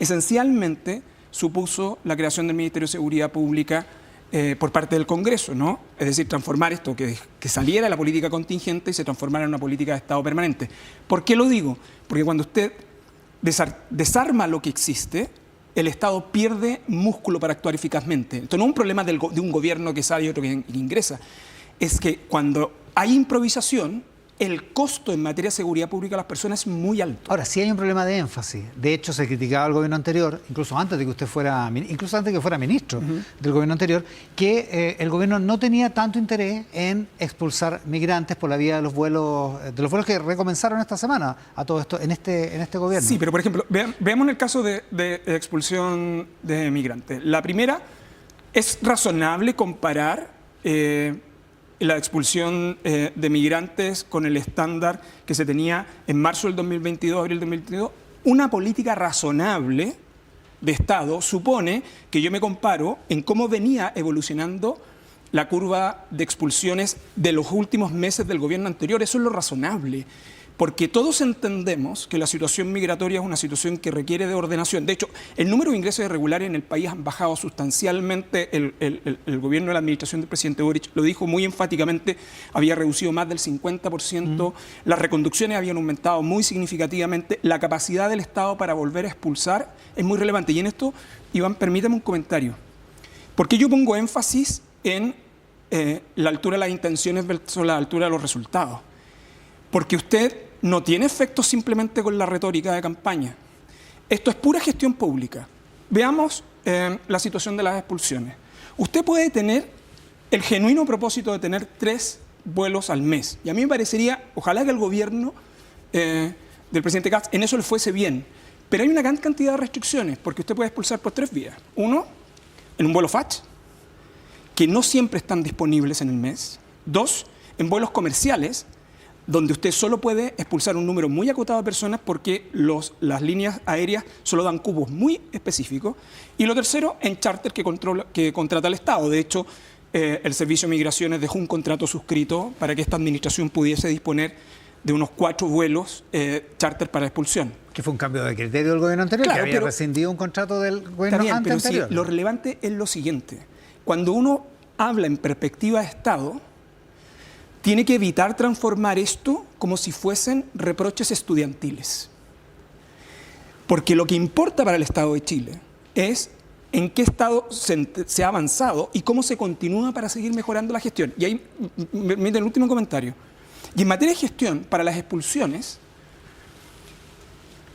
esencialmente supuso la creación del Ministerio de Seguridad Pública por parte del Congreso, ¿no? Es decir, transformar esto, que saliera de la política contingente y se transformara en una política de Estado permanente. ¿Por qué lo digo? Porque cuando usted desarma lo que existe, el Estado pierde músculo para actuar eficazmente. Esto no es un problema de un gobierno que sale y otro que ingresa. Es que cuando hay improvisación, el costo en materia de seguridad pública a las personas es muy alto. Ahora, sí hay un problema de énfasis. De hecho, se criticaba al gobierno anterior, incluso antes de que usted fuera, incluso antes de que fuera ministro del gobierno anterior, que el gobierno no tenía tanto interés en expulsar migrantes por la vía de los vuelos que recomenzaron esta semana a todo esto en este gobierno. Sí, pero por ejemplo, veamos el caso de expulsión de migrantes. La primera, es razonable comparar la expulsión de migrantes con el estándar que se tenía en marzo del 2022, abril del 2022. Una política razonable de Estado supone que yo me comparo en cómo venía evolucionando la curva de expulsiones de los últimos meses del gobierno anterior. Eso es lo razonable, porque todos entendemos que la situación migratoria es una situación que requiere de ordenación. De hecho, el número de ingresos irregulares en el país han bajado sustancialmente. El gobierno de la administración del presidente Boric lo dijo muy enfáticamente, había reducido más del 50%, las reconducciones habían aumentado muy significativamente, la capacidad del Estado para volver a expulsar es muy relevante. Y en esto, Iván, permítame un comentario. ¿Por qué yo pongo énfasis en la altura de las intenciones versus la altura de los resultados? Porque usted no tiene efecto simplemente con la retórica de campaña. Esto es pura gestión pública. Veamos la situación de las expulsiones. Usted puede tener el genuino propósito de tener 3 vuelos al mes. Y a mí me parecería, ojalá que el gobierno del presidente Kast en eso le fuese bien. Pero hay una gran cantidad de restricciones, porque usted puede expulsar por 3 vías. Uno, en un vuelo FACH, que no siempre están disponibles en el mes. 2, en vuelos comerciales, donde usted solo puede expulsar un número muy acotado de personas porque las líneas aéreas solo dan cupos muy específicos. Y lo tercero, en charter que contrata el Estado. De hecho, el Servicio de Migraciones dejó un contrato suscrito para que esta administración pudiese disponer de unos 4 vuelos charter para expulsión. Que fue un cambio de criterio del gobierno anterior, Claro, que había pero rescindido un contrato del gobierno bien, pero anterior. sí, lo relevante es lo siguiente. Cuando uno habla en perspectiva de Estado, tiene que evitar transformar esto como si fuesen reproches estudiantiles. Porque lo que importa para el Estado de Chile es en qué estado se ha avanzado y cómo se continúa para seguir mejorando la gestión. Y ahí, miren el último comentario. Y en materia de gestión, para las expulsiones,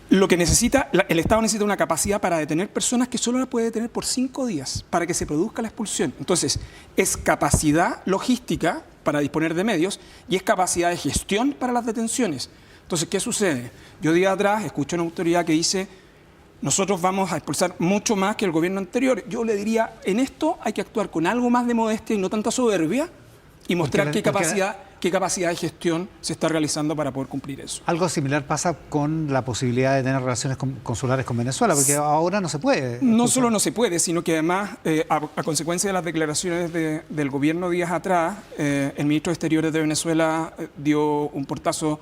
lo que necesita, el Estado necesita una capacidad para detener personas que solo la puede detener por 5 días para que se produzca la expulsión. Entonces, es capacidad logística para disponer de medios y es capacidad de gestión para las detenciones. Entonces, ¿qué sucede? Yo días atrás escuché una autoridad que dice, nosotros vamos a expulsar mucho más que el gobierno anterior. Yo le diría, en esto hay que actuar con algo más de modestia y no tanta soberbia y mostrar qué capacidad de gestión se está realizando para poder cumplir eso. Algo similar pasa con la posibilidad de tener relaciones consulares con Venezuela, porque ahora no se puede. No solo no se puede, sino que además, a consecuencia de las declaraciones del gobierno días atrás, el ministro de Exteriores de Venezuela dio un portazo.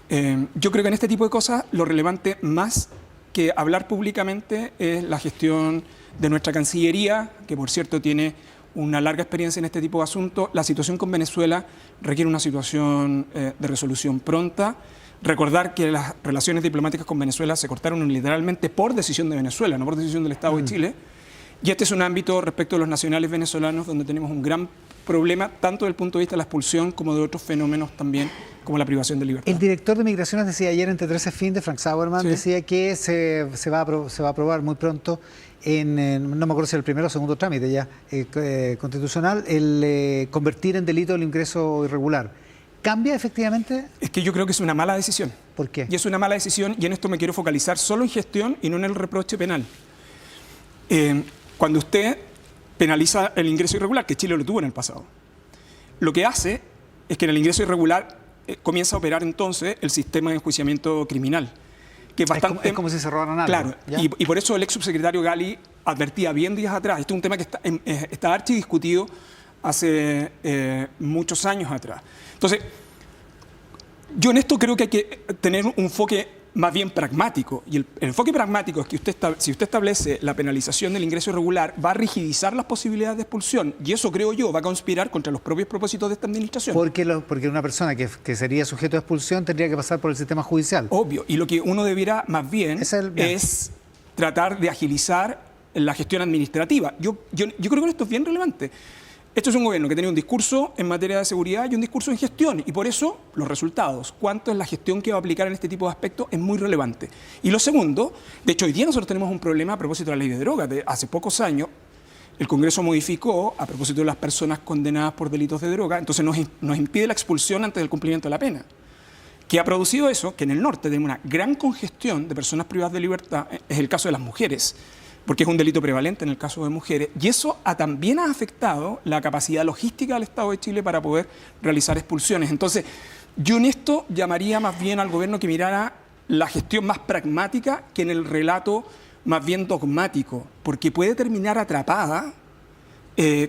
Yo creo que en este tipo de cosas lo relevante más que hablar públicamente es la gestión de nuestra Cancillería, que por cierto tiene una larga experiencia en este tipo de asuntos. La situación con Venezuela requiere una situación de resolución pronta. Recordar que las relaciones diplomáticas con Venezuela se cortaron literalmente por decisión de Venezuela, no por decisión del Estado de Chile. Y este es un ámbito respecto a los nacionales venezolanos donde tenemos un gran problema, tanto desde el punto de vista de la expulsión como de otros fenómenos también, como la privación de libertad. El director de Migraciones decía ayer entre 13 fin de Frank Sauerman, decía que se va a aprobar muy pronto no me acuerdo si el primero o segundo trámite ya constitucional, el convertir en delito el ingreso irregular. ¿Cambia efectivamente? Es que yo creo que es una mala decisión. ¿Por qué? Y es una mala decisión, y en esto me quiero focalizar solo en gestión y no en el reproche penal. Cuando usted penaliza el ingreso irregular, que Chile lo tuvo en el pasado, lo que hace es que en el ingreso irregular comienza a operar entonces el sistema de enjuiciamiento criminal. Que es bastante, es como si se robaran algo. Claro, ¿ya? y por eso el ex subsecretario Gali advertía bien días atrás, este es un tema que está archidiscutido hace muchos años atrás. Entonces, yo en esto creo que hay que tener un enfoque más bien pragmático, y el enfoque pragmático es que si usted establece la penalización del ingreso irregular, va a rigidizar las posibilidades de expulsión, y eso, creo yo, va a conspirar contra los propios propósitos de esta administración. Porque una persona que sería sujeto de expulsión tendría que pasar por el sistema judicial. Obvio, y lo que uno debiera más bien es tratar de agilizar la gestión administrativa. Yo creo que esto es bien relevante. Esto es un gobierno que tiene un discurso en materia de seguridad y un discurso en gestión, y por eso los resultados, cuánto es la gestión que va a aplicar en este tipo de aspectos, es muy relevante. Y lo segundo, de hecho hoy día nosotros tenemos un problema a propósito de la ley de drogas. Hace pocos años el Congreso modificó a propósito de las personas condenadas por delitos de droga, entonces nos impide la expulsión antes del cumplimiento de la pena. ¿Qué ha producido eso? Que en el norte tenemos una gran congestión de personas privadas de libertad, es el caso de las mujeres, porque es un delito prevalente en el caso de mujeres, y eso también ha afectado la capacidad logística del Estado de Chile para poder realizar expulsiones. Entonces, yo en esto llamaría más bien al gobierno que mirara la gestión más pragmática que en el relato más bien dogmático, porque puede terminar atrapada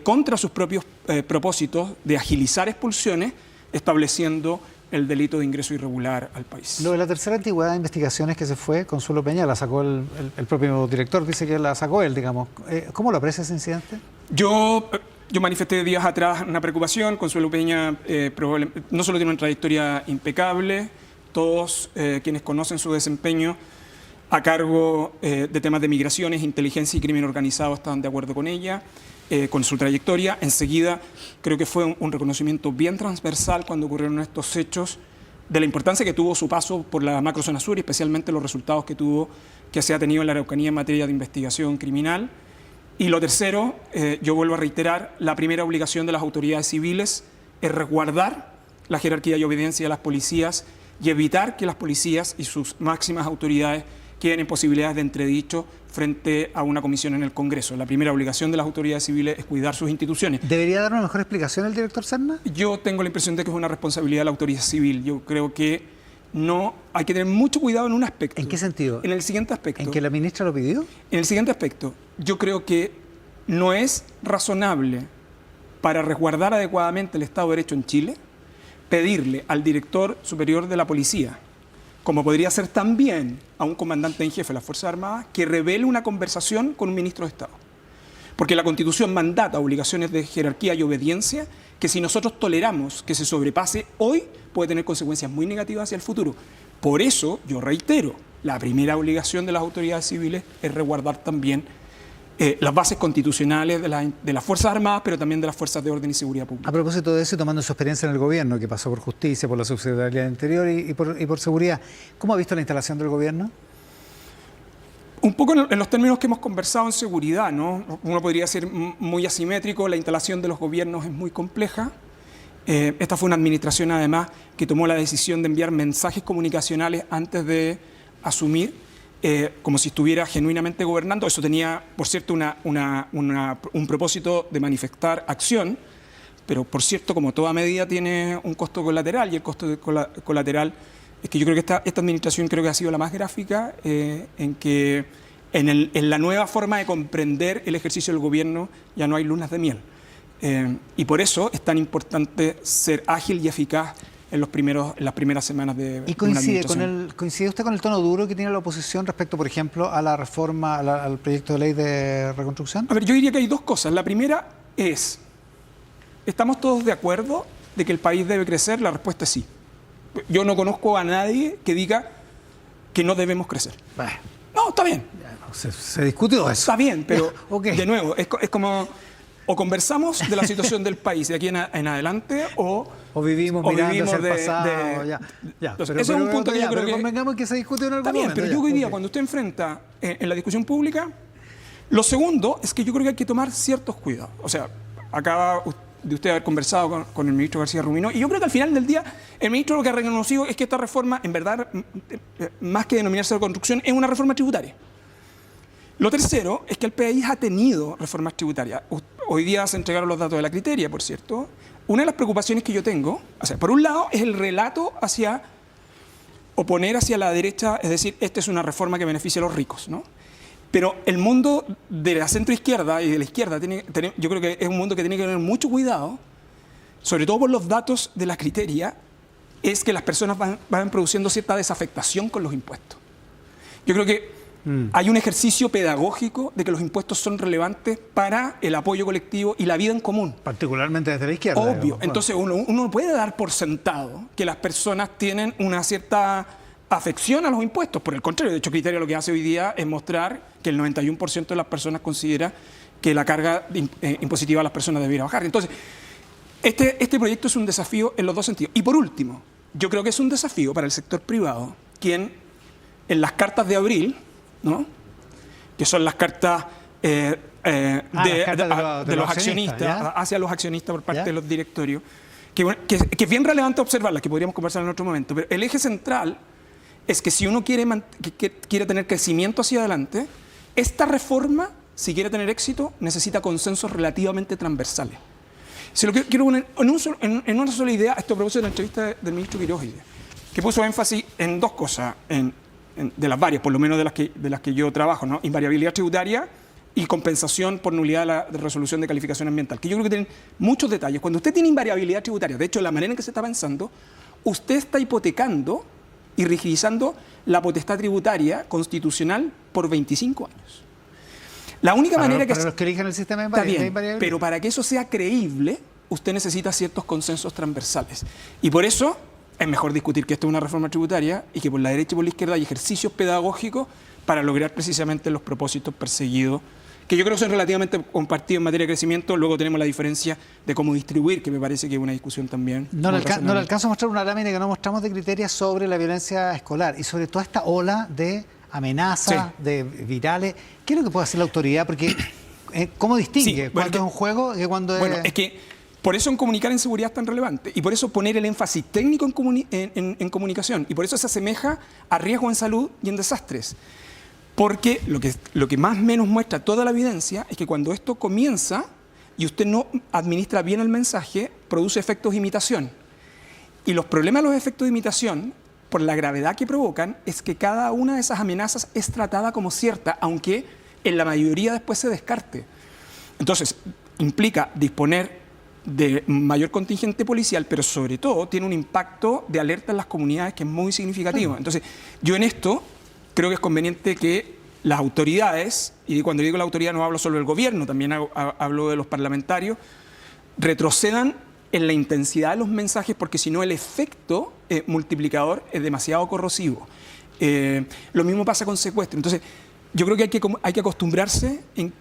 contra sus propios propósitos de agilizar expulsiones, estableciendo el delito de ingreso irregular al país. Lo de la tercera antigüedad de investigaciones que se fue, Consuelo Peña, la sacó el propio director, dice que la sacó él, digamos. ¿Cómo lo aprecia ese incidente? Yo manifesté días atrás una preocupación. Consuelo Peña no solo tiene una trayectoria impecable, todos quienes conocen su desempeño a cargo de temas de migraciones, inteligencia y crimen organizado están de acuerdo con ella, con su trayectoria. Enseguida creo que fue un reconocimiento bien transversal cuando ocurrieron estos hechos de la importancia que tuvo su paso por la macrozona sur y especialmente los resultados que se ha tenido en la Araucanía en materia de investigación criminal. Y lo tercero, yo vuelvo a reiterar, la primera obligación de las autoridades civiles es resguardar la jerarquía y obediencia de las policías y evitar que las policías y sus máximas autoridades queden en posibilidades de entredicho frente a una comisión en el Congreso. La primera obligación de las autoridades civiles es cuidar sus instituciones. ¿Debería dar una mejor explicación el director Serna? Yo tengo la impresión de que es una responsabilidad de la autoridad civil. Yo creo que no hay que tener mucho cuidado en un aspecto. ¿En qué sentido? En el siguiente aspecto. ¿En que la ministra lo pidió? En el siguiente aspecto. Yo creo que no es razonable, para resguardar adecuadamente el Estado de Derecho en Chile, pedirle al director superior de la policía, como podría ser también a un comandante en jefe de las Fuerzas Armadas, que revele una conversación con un ministro de Estado. Porque la Constitución mandata obligaciones de jerarquía y obediencia que si nosotros toleramos que se sobrepase hoy, puede tener consecuencias muy negativas hacia el futuro. Por eso, yo reitero, la primera obligación de las autoridades civiles es resguardar también las bases constitucionales de las Fuerzas Armadas, pero también de las Fuerzas de Orden y Seguridad Pública. A propósito de eso, y tomando su experiencia en el gobierno, que pasó por Justicia, por la Subsecretaría del Interior y por Seguridad, ¿cómo ha visto la instalación del gobierno? Un poco en los términos que hemos conversado en seguridad, ¿no? Uno podría ser muy asimétrico, la instalación de los gobiernos es muy compleja. Esta fue una administración, además, que tomó la decisión de enviar mensajes comunicacionales antes de asumir, como si estuviera genuinamente gobernando. Eso tenía, por cierto, un propósito de manifestar acción, pero, por cierto, como toda medida tiene un costo colateral, y el costo colateral es que yo creo que esta administración creo que ha sido la más gráfica en que en la nueva forma de comprender el ejercicio del gobierno ya no hay lunas de miel. Y por eso es tan importante ser ágil y eficaz en las primeras semanas de ¿Y una administración. coincide usted con el tono duro que tiene la oposición respecto, por ejemplo, a la reforma, al proyecto de ley de reconstrucción? A ver, yo diría que hay dos cosas. La primera es, ¿estamos todos de acuerdo de que el país debe crecer? La respuesta es sí. Yo no conozco a nadie que diga que no debemos crecer. Bueno, No, está bien. se discutió eso. Está bien, pero Okay. de nuevo, es como o conversamos de la situación del país de aquí en adelante o vivimos mirando hacia el de- pasado. Ya. Entonces, ese es un punto que yo creo que convengamos que se discute en algún está bien, momento. pero ya. yo hoy día Ok. cuando usted enfrenta en la discusión pública, lo segundo es que yo creo que hay que tomar ciertos cuidados. O sea, acá de usted haber conversado con el ministro García Ruminó. Y yo creo que al final del día, el ministro lo que ha reconocido es que esta reforma, en verdad, más que denominarse de construcción, es una reforma tributaria. Lo tercero es que el país ha tenido reformas tributarias. Hoy día se entregaron los datos de la Criteria, por cierto. Una de las preocupaciones que yo tengo, o sea, por un lado, es el relato hacia oponer hacia la derecha, es decir, esta es una reforma que beneficia a los ricos, ¿no? Pero el mundo de la centroizquierda y de la izquierda, yo creo que es un mundo que tiene que tener mucho cuidado, sobre todo por los datos de la Criteria, es que las personas van produciendo cierta desafectación con los impuestos. Yo creo que hay un ejercicio pedagógico de que los impuestos son relevantes para el apoyo colectivo y la vida en común. Particularmente desde la izquierda. Obvio. Digamos. Entonces uno puede dar por sentado que las personas tienen una cierta afección a los impuestos. Por el contrario, de hecho, Criteria lo que hace hoy día es mostrar que el 91% de las personas considera que la carga impositiva a las personas debería bajar. Entonces, este proyecto es un desafío en los dos sentidos. Y por último, yo creo que es un desafío para el sector privado, quien en las cartas de abril, ¿no?, que son las cartas de los accionistas, hacia los accionistas por parte de los directorios, que es bien relevante observarlas, que podríamos conversar en otro momento, pero el eje central es que si uno quiere tener crecimiento hacia adelante, esta reforma, si quiere tener éxito, necesita consensos relativamente transversales. Si lo que quiero poner en una sola idea, esto a propósito de la entrevista del ministro Quiroga, que puso énfasis en dos cosas, de las varias, por lo menos de las que yo trabajo, ¿no? Invariabilidad tributaria y compensación por nulidad de resolución de calificación ambiental, que yo creo que tienen muchos detalles. Cuando usted tiene invariabilidad tributaria, de hecho, la manera en que se está pensando, usted está hipotecando y rigidizando la potestad tributaria constitucional por 25 años. La única manera que... Para los que eligen el sistema de invariabilidad. Pero para que eso sea creíble, usted necesita ciertos consensos transversales. Y por eso es mejor discutir que esto es una reforma tributaria y que por la derecha y por la izquierda hay ejercicios pedagógicos para lograr precisamente los propósitos perseguidos, que yo creo que son relativamente compartidos en materia de crecimiento. Luego tenemos la diferencia de cómo distribuir, que me parece que es una discusión también. No le alcanzo a mostrar una lámina que no mostramos de criterios sobre la violencia escolar y sobre toda esta ola de amenazas, de virales. ¿Qué es lo que puede hacer la autoridad? Porque, ¿cómo distingue cuando es un juego que cuando es...? Bueno, es que por eso en comunicar en seguridad es tan relevante y por eso poner el énfasis técnico en comunicación y por eso se asemeja a riesgo en salud y en desastres. Porque lo que más o menos muestra toda la evidencia es que cuando esto comienza y usted no administra bien el mensaje, produce efectos de imitación. Y los problemas de los efectos de imitación, por la gravedad que provocan, es que cada una de esas amenazas es tratada como cierta, aunque en la mayoría después se descarte. Entonces, implica disponer de mayor contingente policial, pero sobre todo tiene un impacto de alerta en las comunidades que es muy significativo. Entonces, yo en esto creo que es conveniente que las autoridades, y cuando digo la autoridad no hablo solo del gobierno, también hablo de los parlamentarios, retrocedan en la intensidad de los mensajes, porque si no el efecto multiplicador es demasiado corrosivo. Lo mismo pasa con secuestro. Entonces, yo creo que hay que acostumbrarse en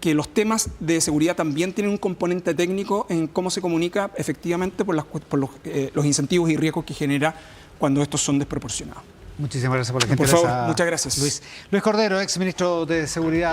que los temas de seguridad también tienen un componente técnico en cómo se comunica efectivamente por los incentivos y riesgos que genera cuando estos son desproporcionados. Muchísimas gracias por la gentileza. Por favor, muchas gracias. Luis Cordero, ex ministro de Seguridad.